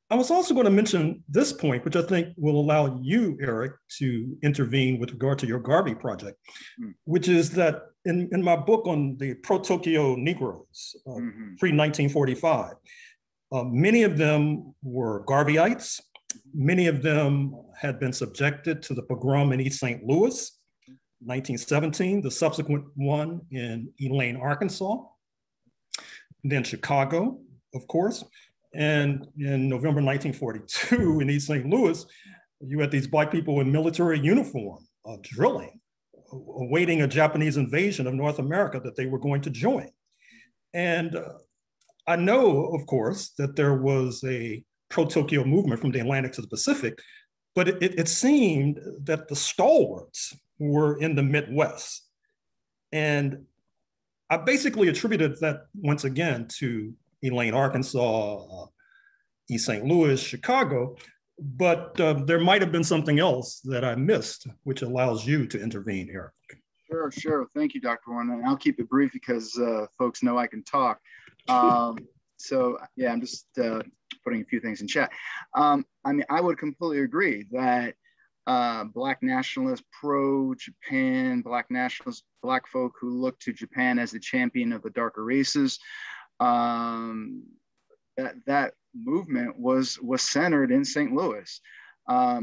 I was also going to mention this point, which I think will allow you, Eric, to intervene with regard to your Garvey project, which is that in my book on the pro-Tokyo Negroes, pre-1945, many of them were Garveyites. Many of them had been subjected to the pogrom in East St. Louis, 1917, the subsequent one in Elaine, Arkansas, then Chicago, of course. And in November 1942 in East St. Louis, you had these Black people in military uniform drilling, awaiting a Japanese invasion of North America that they were going to join. And I know, of course, that there was a pro-Tokyo movement from the Atlantic to the Pacific, but it seemed that the stalwarts were in the Midwest. And I basically attributed that once again to Elaine, Arkansas, East St. Louis, Chicago, but there might have been something else that I missed, which allows you to intervene, Eric. Sure. Thank you, Dr. Warren. And I'll keep it brief because folks know I can talk. So yeah, I'm just putting a few things in chat. I would completely agree that Black nationalists, pro-Japan, Black nationalists, Black folk who look to Japan as the champion of the darker races, that movement was centered in St. Louis,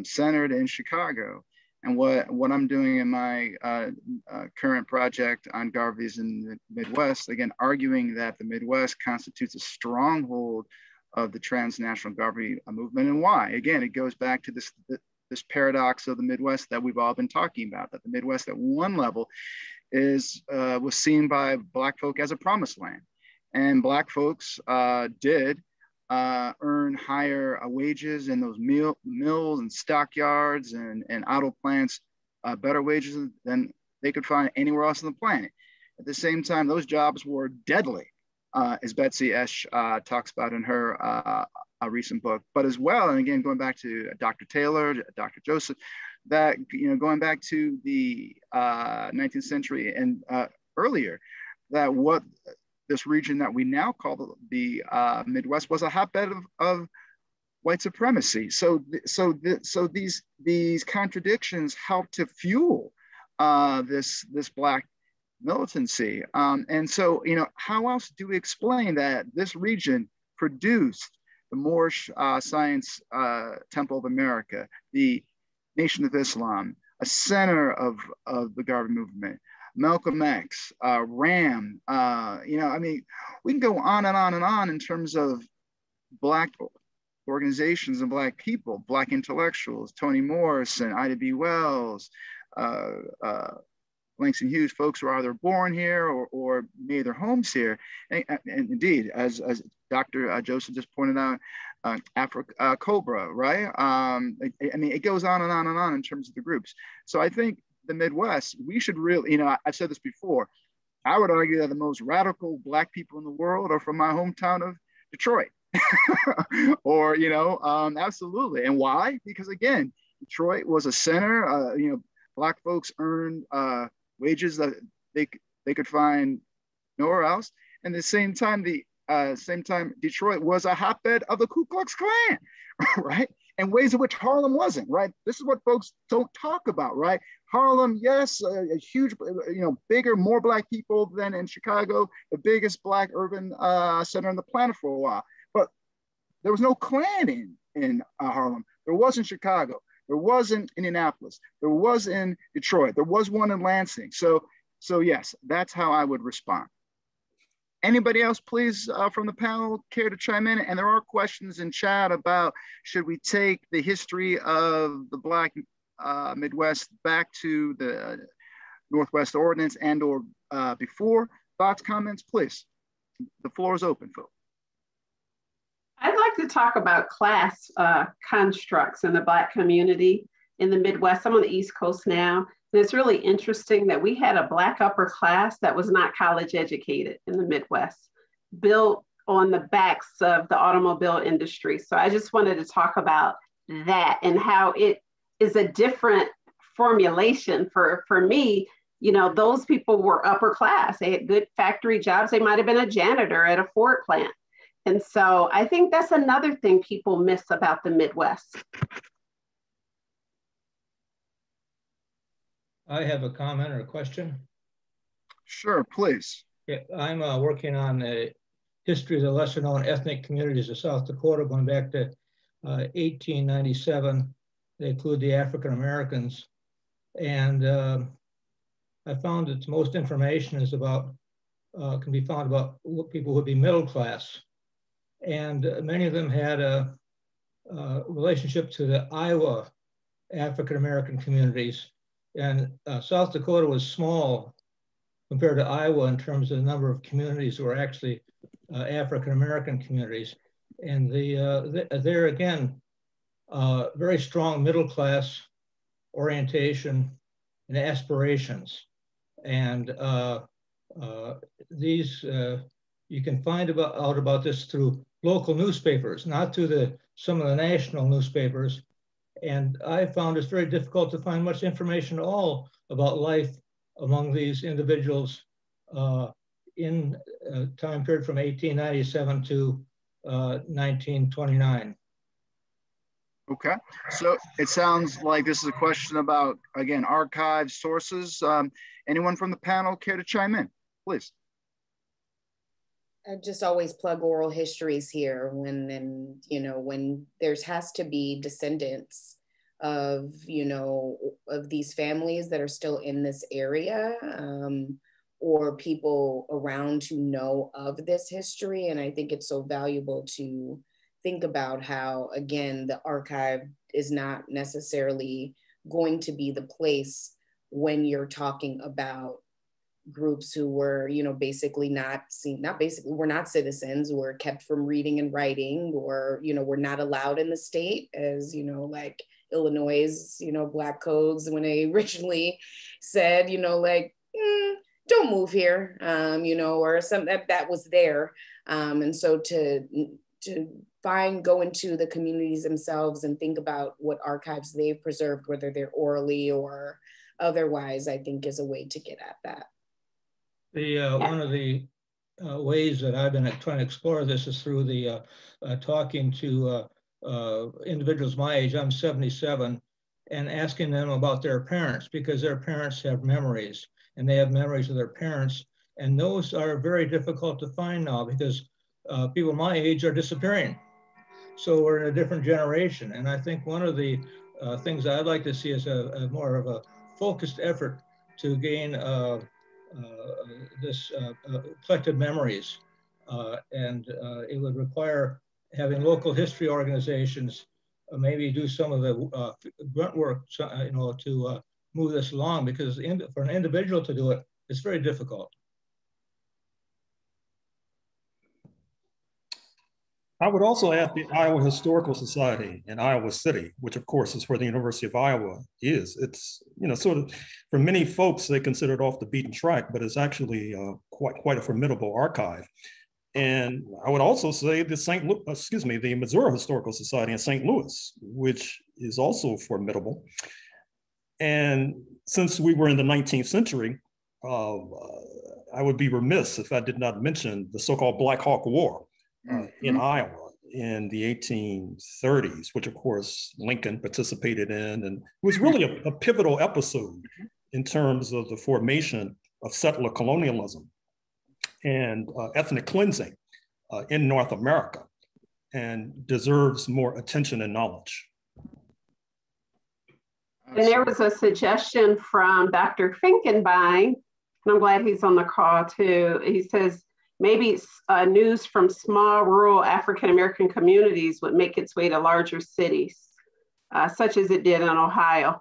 centered in Chicago. And what I'm doing in my current project on Garveys in the Midwest, again, arguing that the Midwest constitutes a stronghold of the transnational Garvey movement. And why? Again, it goes back to this paradox of the Midwest that we've all been talking about, that the Midwest at one level was seen by Black folk as a promised land. And Black folks did earn higher wages in those mills and stockyards and auto plants, better wages than they could find anywhere else on the planet. At the same time, those jobs were deadly, as Betsy Esch talks about in her a recent book. But as well, and again, going back to Dr. Taylor, Dr. Joseph, that going back to the 19th century and earlier, that what this region that we now call the Midwest was a hotbed of white supremacy. So these contradictions help to fuel this Black militancy. And so, how else do we explain that this region produced the Moorish Science Temple of America, the Nation of Islam, a center of the Garvey movement, Malcolm X, Ram, we can go on and on and on in terms of Black organizations of Black people, Black intellectuals, Toni Morrison, Ida B. Wells, Langston Hughes, folks who are either born here or made their homes here. And indeed, as Dr. Joseph just pointed out, Africa Cobra, right? I mean, it goes on and on and on in terms of the groups. So I think the Midwest, we should really, I've said this before, I would argue that the most radical Black people in the world are from my hometown of Detroit. Or, absolutely. And why? Because again, Detroit was a center, Black folks earned wages that they could find nowhere else. And at the same time, Detroit was a hotbed of the Ku Klux Klan, right? And ways in which Harlem wasn't, right? This is what folks don't talk about, right? Harlem, yes, a huge, bigger, more Black people than in Chicago, the biggest Black urban center on the planet for a while. But there was no Klan in Harlem. There was in Chicago. There was in Indianapolis. There was in Detroit. There was one in Lansing. So yes, that's how I would respond. Anybody else, please, from the panel, care to chime in? And there are questions in chat about, should we take the history of the Black Midwest back to the Northwest Ordinance and or before? Thoughts, comments, please. The floor is open, folks. I'd like to talk about class constructs in the Black community in the Midwest. I'm on the East Coast now. And it's really interesting that we had a Black upper class that was not college educated in the Midwest, built on the backs of the automobile industry. So I just wanted to talk about that and how it is a different formulation for me. Those people were upper class. They had good factory jobs. They might have been a janitor at a Ford plant. And so I think that's another thing people miss about the Midwest. I have a comment or a question. Sure, please. Yeah, I'm working on the history of the lesser known ethnic communities of South Dakota going back to 1897. They include the African Americans. And I found that most information is can be found about people who would be middle class. And many of them had a relationship to the Iowa African American communities. And South Dakota was small compared to Iowa in terms of the number of communities that were actually African American communities. And they're again, very strong middle class orientation and aspirations. And these, you can find out about this through local newspapers, not through some of the national newspapers. And I found it's very difficult to find much information at all about life among these individuals in a time period from 1897 to 1929. Okay, so it sounds like this is a question about, again, archives, sources. Anyone from the panel care to chime in, please? I just always plug oral histories here when has to be descendants of, of these families that are still in this area, or people around who know of this history. And I think it's so valuable to think about how, again, the archive is not necessarily going to be the place when you're talking about groups who were, basically were not citizens, were kept from reading and writing, or, were not allowed in the state, as, like Illinois', Black codes, when they originally said, don't move here, or something that was there. And so to go into the communities themselves and think about what archives they've preserved, whether they're orally or otherwise, I think is a way to get at that. One of the ways that I've been trying to explore this is through the talking to individuals my age. I'm 77, and asking them about their parents, because their parents have memories, and they have memories of their parents, and those are very difficult to find now because people my age are disappearing. So we're in a different generation, and I think one of the things I'd like to see is a more of a focused effort to gain this collected memories, and it would require having local history organizations maybe do some of the grunt work, you know, to move this along, because for an individual to do it, it's very difficult. I would also add the Iowa Historical Society in Iowa City, which of course is where the University of Iowa is. It's, you know, sort of, for many folks, they consider it off the beaten track, but it's actually quite a formidable archive. And I would also say the the Missouri Historical Society in St. Louis, which is also formidable. And since we were in the 19th century, I would be remiss if I did not mention the so-called Black Hawk War in Iowa in the 1830s, which of course Lincoln participated in, and was really a pivotal episode in terms of the formation of settler colonialism and ethnic cleansing in North America, and deserves more attention and knowledge. And there was a suggestion from Dr. Finkenbein, and I'm glad he's on the call too. He says, maybe news from small rural African-American communities would make its way to larger cities, such as it did in Ohio.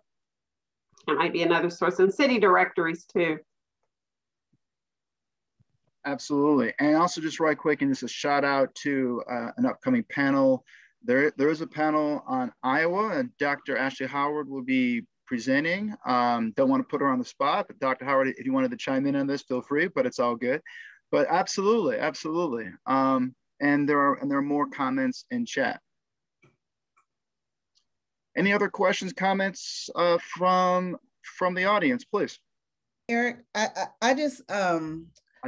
It might be another source, in city directories too. Absolutely. And also just right quick, and just a shout out to an upcoming panel. There is a panel on Iowa, and Dr. Ashley Howard will be presenting. Don't want to put her on the spot, but Dr. Howard, if you wanted to chime in on this, feel free, but it's all good. But absolutely, absolutely. And there are more comments in chat. Any other questions, comments from the audience, please? Eric, I just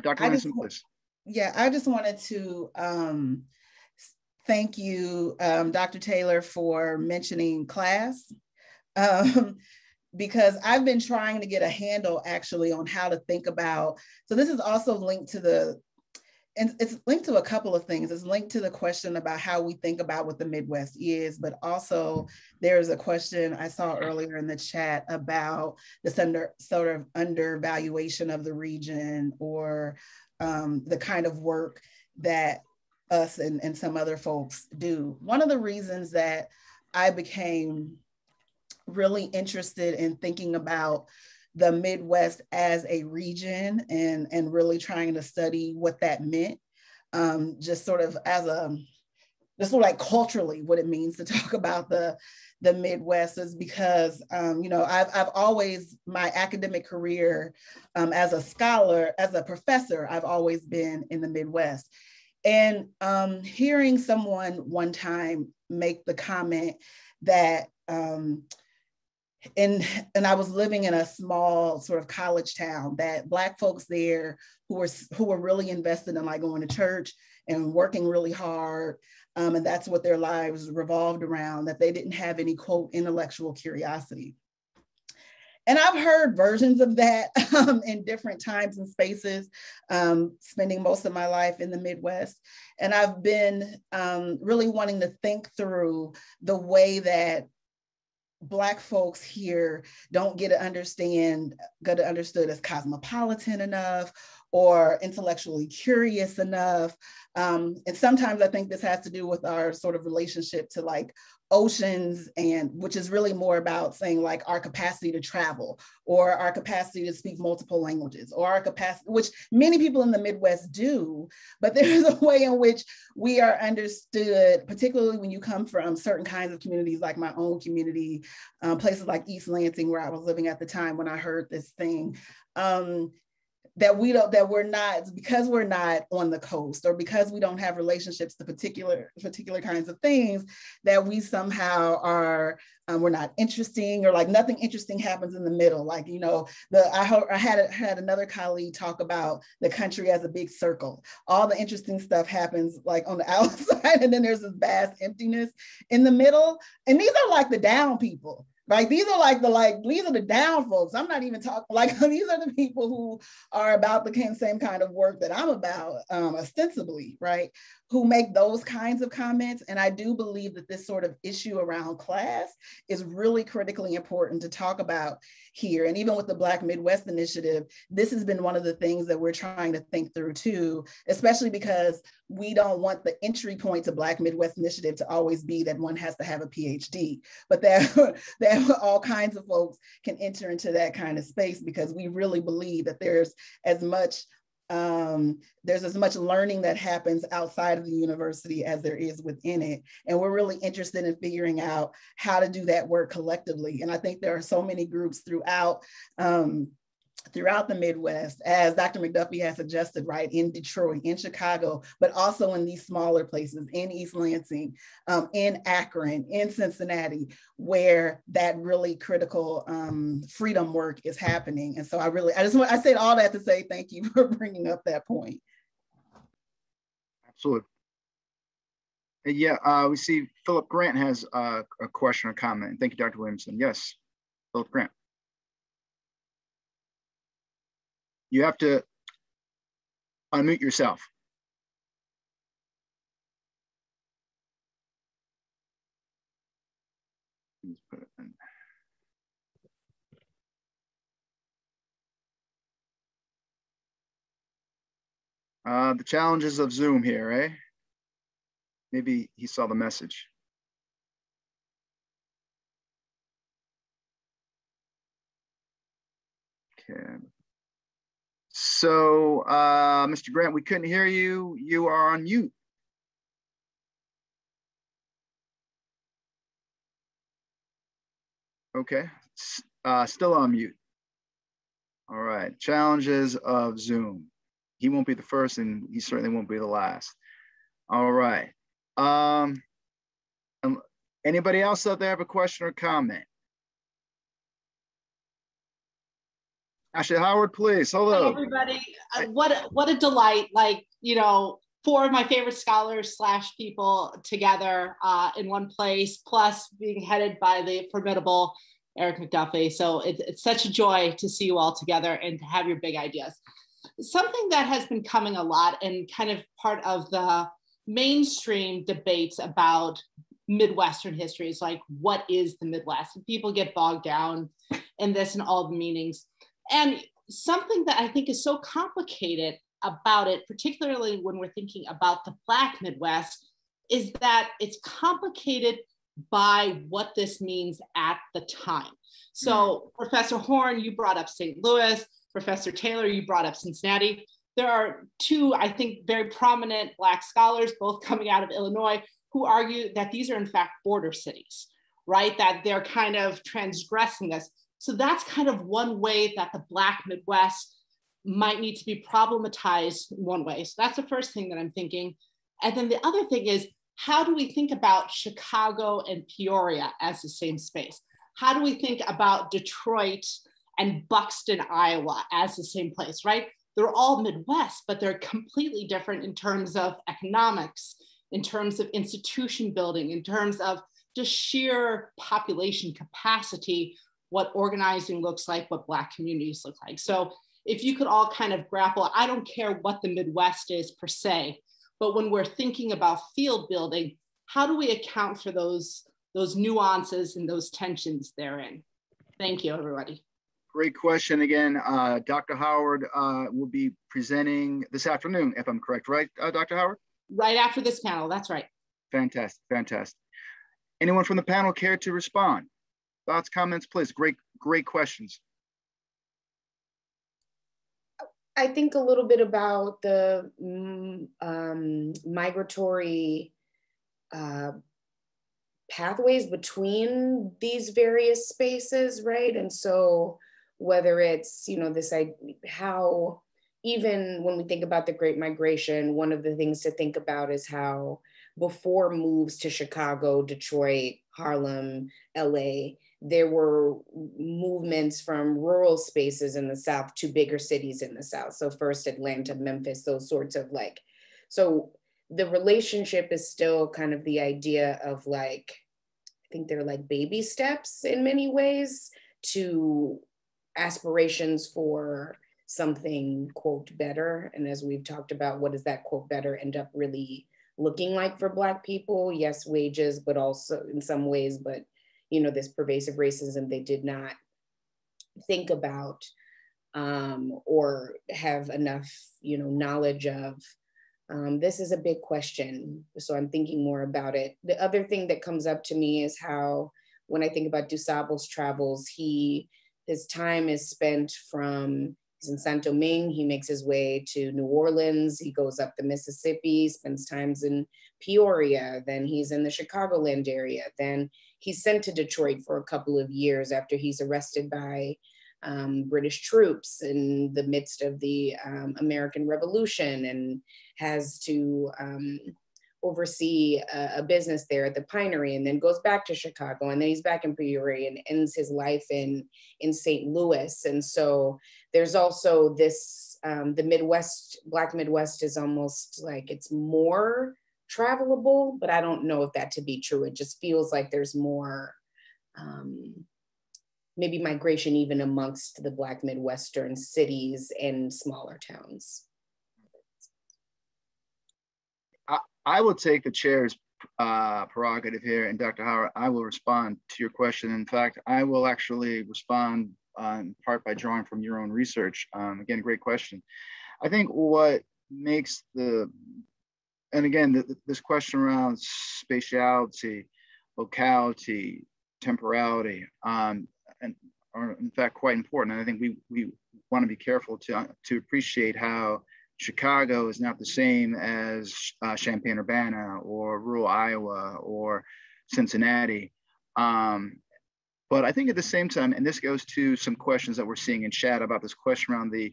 Dr. Williamson, please. Yeah, I just wanted to thank you, Dr. Taylor, for mentioning class. Because I've been trying to get a handle actually on how to think about, so this is also linked to and it's linked to a couple of things. It's linked to the question about how we think about what the Midwest is, but also there's a question I saw earlier in the chat about the sort of undervaluation of the region, or the kind of work that us and some other folks do. One of the reasons that I became really interested in thinking about the Midwest as a region and really trying to study what that meant, just sort of as just sort of like culturally what it means to talk about the Midwest, is because, you know, I've always, my academic career as a scholar, as a professor, I've always been in the Midwest. And hearing someone one time make the comment that, and I was living in a small sort of college town, that Black folks there who were really invested in like going to church and working really hard, and that's what their lives revolved around, that they didn't have any, quote, intellectual curiosity. And I've heard versions of that in different times and spaces, spending most of my life in the Midwest. And I've been really wanting to think through the way that Black folks here don't get understood as cosmopolitan enough or intellectually curious enough. And sometimes I think this has to do with our sort of relationship to like oceans, and which is really more about saying like our capacity to travel, or our capacity to speak multiple languages, or our capacity, which many people in the Midwest do, but there's a way in which we are understood, particularly when you come from certain kinds of communities, like my own community, places like East Lansing, where I was living at the time when I heard this thing, that we're not, because we're not on the coast, or because we don't have relationships to particular kinds of things, that we somehow are, we're not interesting, or like nothing interesting happens in the middle. Like, you know, I had another colleague talk about the country as a big circle. All the interesting stuff happens like on the outside, and then there's this vast emptiness in the middle. And these are like the down people. Right? These are these are the down folks. I'm not even talking, like, these are the people who are about the same kind of work that I'm about, ostensibly, right? Who make those kinds of comments. And I do believe that this sort of issue around class is really critically important to talk about here. And even with the Black Midwest Initiative, this has been one of the things that we're trying to think through too, especially because we don't want the entry point to Black Midwest Initiative to always be that one has to have a PhD, but that all kinds of folks can enter into that kind of space, because we really believe that there's as much learning that happens outside of the university as there is within it. And we're really interested in figuring out how to do that work collectively. And I think there are so many groups throughout the Midwest, as Dr. Mcguffey has suggested, right, in Detroit, in Chicago, but also in these smaller places, in East Lansing, in Akron, in Cincinnati, where that really critical freedom work is happening. And so I said all that to say thank you for bringing up that point. Absolutely. Yeah, we see Philip Grant has a question or comment. Thank you, Dr. Williamson. Yes, Philip Grant. You have to unmute yourself. The challenges of Zoom here, eh? Maybe he saw the message. Okay. So, Mr. Grant, we couldn't hear you. You are on mute. Okay, still on mute. All right, challenges of Zoom. He won't be the first, and he certainly won't be the last. All right. Anybody else out there have a question or comment? Ashley Howard, please. Hello. Hi, everybody. What a delight. Like, you know, 4 of my favorite scholars / people together in one place, plus being headed by the formidable Eric Mcguffey. So it's such a joy to see you all together and to have your big ideas. Something that has been coming a lot and kind of part of the mainstream debates about Midwestern history is like, what is the Midwest? And people get bogged down in this and all the meanings. And something that I think is so complicated about it, particularly when we're thinking about the Black Midwest, is that it's complicated by what this means at the time. So Professor Horn, you brought up St. Louis. Professor Taylor, you brought up Cincinnati. There are 2, I think, very prominent Black scholars, both coming out of Illinois, who argue that these are in fact border cities, right? That they're kind of transgressing this. So that's kind of one way that the Black Midwest might need to be problematized in one way. So that's the first thing that I'm thinking. And then the other thing is, how do we think about Chicago and Peoria as the same space? How do we think about Detroit and Buxton, Iowa as the same place, right? They're all Midwest, but they're completely different in terms of economics, in terms of institution building, in terms of just sheer population capacity, what organizing looks like, what Black communities look like. So if you could all kind of grapple, I don't care what the Midwest is per se, but when we're thinking about field building, how do we account for those nuances and those tensions therein? Thank you, everybody. Great question again. Dr. Howard will be presenting this afternoon, if I'm correct, right, Dr. Howard? Right after this panel, that's right. Fantastic, fantastic. Anyone from the panel care to respond? Thoughts, comments, please. Great questions. I think a little bit about the migratory pathways between these various spaces, right? And so whether it's, you know, this how, even when we think about the Great Migration, one of the things to think about is how before moves to Chicago, Detroit, Harlem, LA, there were movements from rural spaces in the South to bigger cities in the South. So first Atlanta, Memphis, those sorts of like, so the relationship is still kind of the idea of like, I think they're like baby steps in many ways to aspirations for something, quote, better. And as we've talked about, what does that quote better end up really looking like for Black people? Yes, wages, but also in some ways, but you know, this pervasive racism they did not think about or have enough, you know, knowledge of This is a big question, so I'm thinking more about it. The other thing that comes up to me is how, when I think about DuSable's travels, his time is spent from, he's in Saint Domingue, he makes his way to New Orleans, he goes up the Mississippi, spends times in Peoria, then he's in the Chicagoland area, then he's sent to Detroit for a couple of years after he's arrested by British troops in the midst of the American Revolution, and has to oversee a business there at the Plenary, and then goes back to Chicago, and then he's back in Peoria and ends his life in St. Louis. And so there's also this, the Midwest, Black Midwest is almost like it's more travelable, but I don't know if that to be true. It just feels like there's more maybe migration even amongst the Black Midwestern cities and smaller towns. I will take the chair's prerogative here, and Dr. Howard, I will respond to your question. In fact, I will actually respond in part by drawing from your own research. Again, great question. I think what makes this question around spatiality, locality, temporality, and are in fact quite important. And I think we want to be careful to appreciate how Chicago is not the same as Champaign-Urbana or rural Iowa or Cincinnati. But I think at the same time, and this goes to some questions that we're seeing in chat about this question around the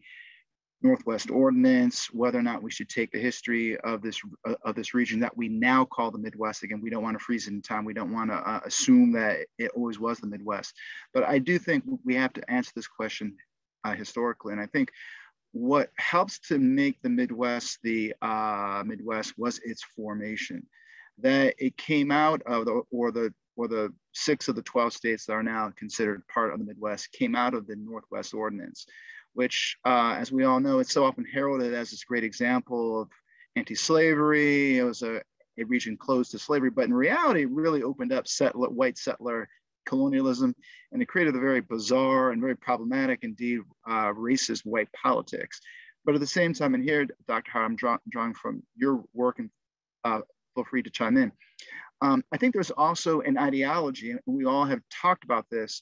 Northwest Ordinance, whether or not we should take the history of this region that we now call the Midwest. Again, we don't want to freeze it in time. We don't want to assume that it always was the Midwest. But I do think we have to answer this question historically. And I think what helps to make the Midwest the Midwest was its formation. That it came out of the 6 of the 12 states that are now considered part of the Midwest came out of the Northwest Ordinance, which, as we all know, it's so often heralded as this great example of anti-slavery. It was a region closed to slavery, but in reality, it really opened up white settler colonialism, and it created a very bizarre and very problematic, indeed, racist white politics. But at the same time, and here, Dr. Howard, I'm drawing from your work, and feel free to chime in. I think there's also an ideology, and we all have talked about this,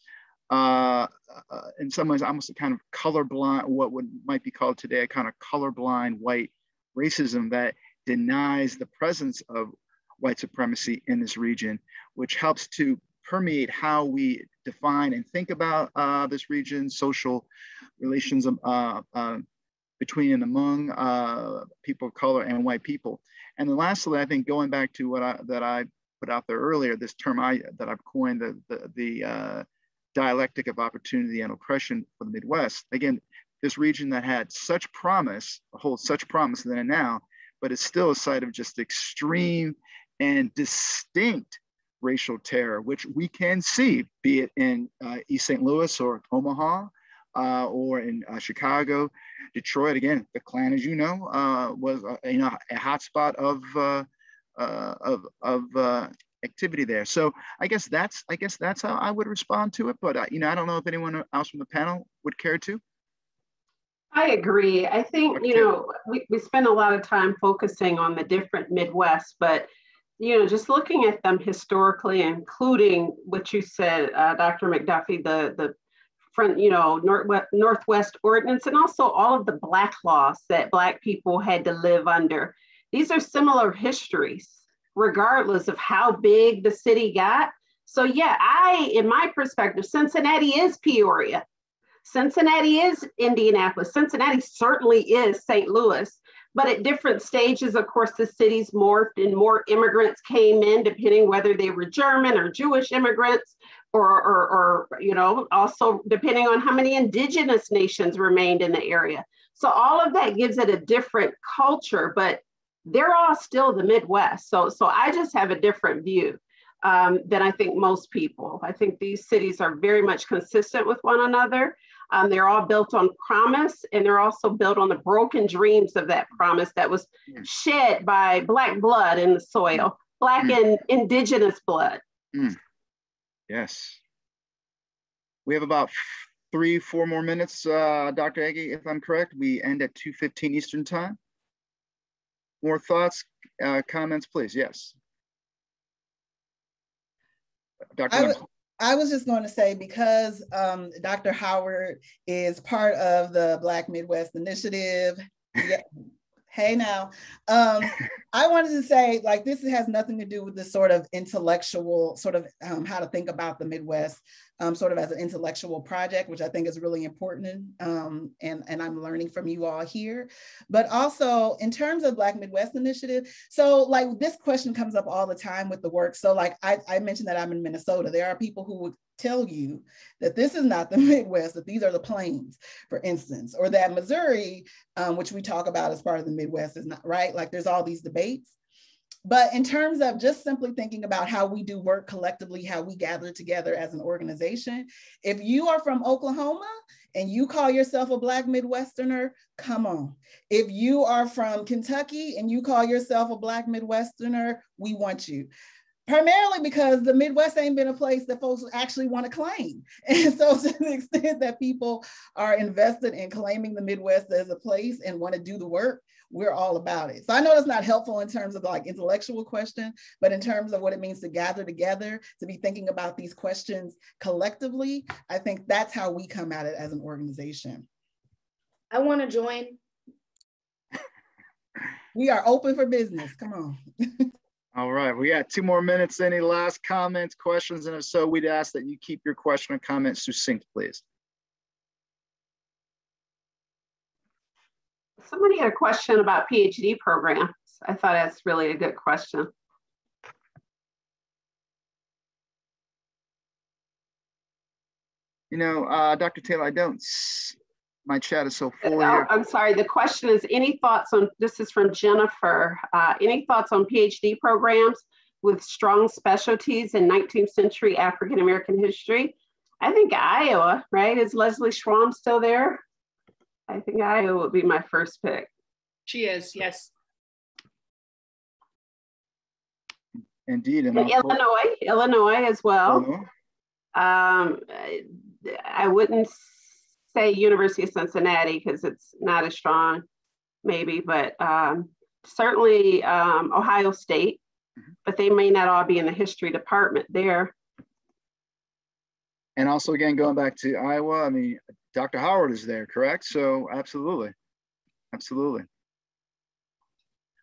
in some ways almost a kind of colorblind, what might be called today a kind of colorblind white racism that denies the presence of white supremacy in this region, which helps to permeate how we define and think about this region, social relations between and among people of color and white people. And then lastly, I think going back to what I put out there earlier, this term that I've coined, the dialectic of opportunity and oppression for the Midwest. Again, this region that had such promise, holds such promise then and now, but it's still a site of just extreme and distinct racial terror, which we can see, be it in East St. Louis or Omaha, or in Chicago, Detroit. Again, the Klan, as you know, was a hotspot of activity there. So I guess that's how I would respond to it. But I don't know if anyone else from the panel would care to. I agree. I think we spend a lot of time focusing on the different Midwest, but just looking at them historically, including what you said, Dr. Mcguffey, the front, Northwest Ordinance, and also all of the Black laws that Black people had to live under. These are similar histories, regardless of how big the city got. So yeah, in my perspective, Cincinnati is Peoria. Cincinnati is Indianapolis. Cincinnati certainly is St. Louis. But at different stages, of course, the cities morphed and more immigrants came in, depending whether they were German or Jewish immigrants, or also depending on how many indigenous nations remained in the area. So all of that gives it a different culture, but they're all still the Midwest. So I just have a different view than I think most people. I think these cities are very much consistent with one another. They're all built on promise, and they're also built on the broken dreams of that promise that was shed by Black blood in the soil, Black and indigenous blood. Yes. We have about 3-4 more minutes, Dr. Agee, if I'm correct. We end at 2:15 Eastern time. more thoughts, comments, please? Yes. Dr. Williamson. I was just going to say, because Dr. Howard is part of the Black Midwest Initiative. Yeah. Hey now, I wanted to say, like, this has nothing to do with this sort of intellectual, sort of how to think about the Midwest, sort of as an intellectual project, which I think is really important, and I'm learning from you all here. But also in terms of Black Midwest Initiative, so like this question comes up all the time with the work. So like I mentioned that I'm in Minnesota. There are people who would tell you that this is not the Midwest, that these are the plains, for instance, or that Missouri, which we talk about as part of the Midwest, is not, right? Like there's all these debates. But in terms of just simply thinking about how we do work collectively, how we gather together as an organization, if you are from Oklahoma and you call yourself a Black Midwesterner, come on. If you are from Kentucky and you call yourself a Black Midwesterner, we want you. Primarily because the Midwest ain't been a place that folks actually want to claim. And so to the extent that people are invested in claiming the Midwest as a place and want to do the work, we're all about it. So I know that's not helpful in terms of like intellectual question, but in terms of what it means to gather together, to be thinking about these questions collectively, I think that's how we come at it as an organization. I want to join. We are open for business, come on. All right, we got 2 more minutes. Any last comments, questions? And if so, we'd ask that you keep your question and comments succinct, please. Somebody had a question about PhD programs. I thought that's really a good question. You know, Dr. Taylor, my chat is so full here. I'm sorry, the question is, any thoughts on, this is from Jennifer, any thoughts on PhD programs with strong specialties in 19th century African-American history? I think Iowa, right? Is Leslie Schwam still there? I think Iowa would be my first pick. She is, yes. Indeed. And Illinois as well. Illinois. I wouldn't say University of Cincinnati because it's not as strong, maybe, but certainly Ohio State, but they may not all be in the history department there. And also, again, going back to Iowa, I mean, Dr. Howard is there, correct? So absolutely, absolutely.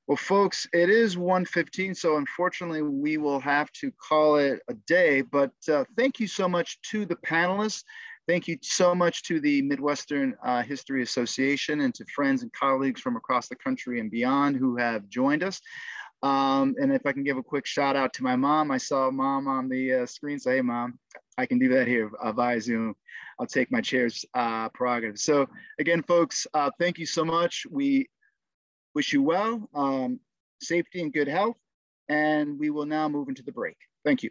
Well, folks, it is 1:15, so unfortunately we will have to call it a day, but thank you so much to the panelists. Thank you so much to the Midwestern History Association and to friends and colleagues from across the country and beyond who have joined us. And if I can give a quick shout out to my mom, I saw Mom on the screen, so hey Mom, I can do that here via Zoom. I'll take my chair's prerogative. So again, folks, thank you so much. We wish you well, safety and good health, and we will now move into the break. Thank you.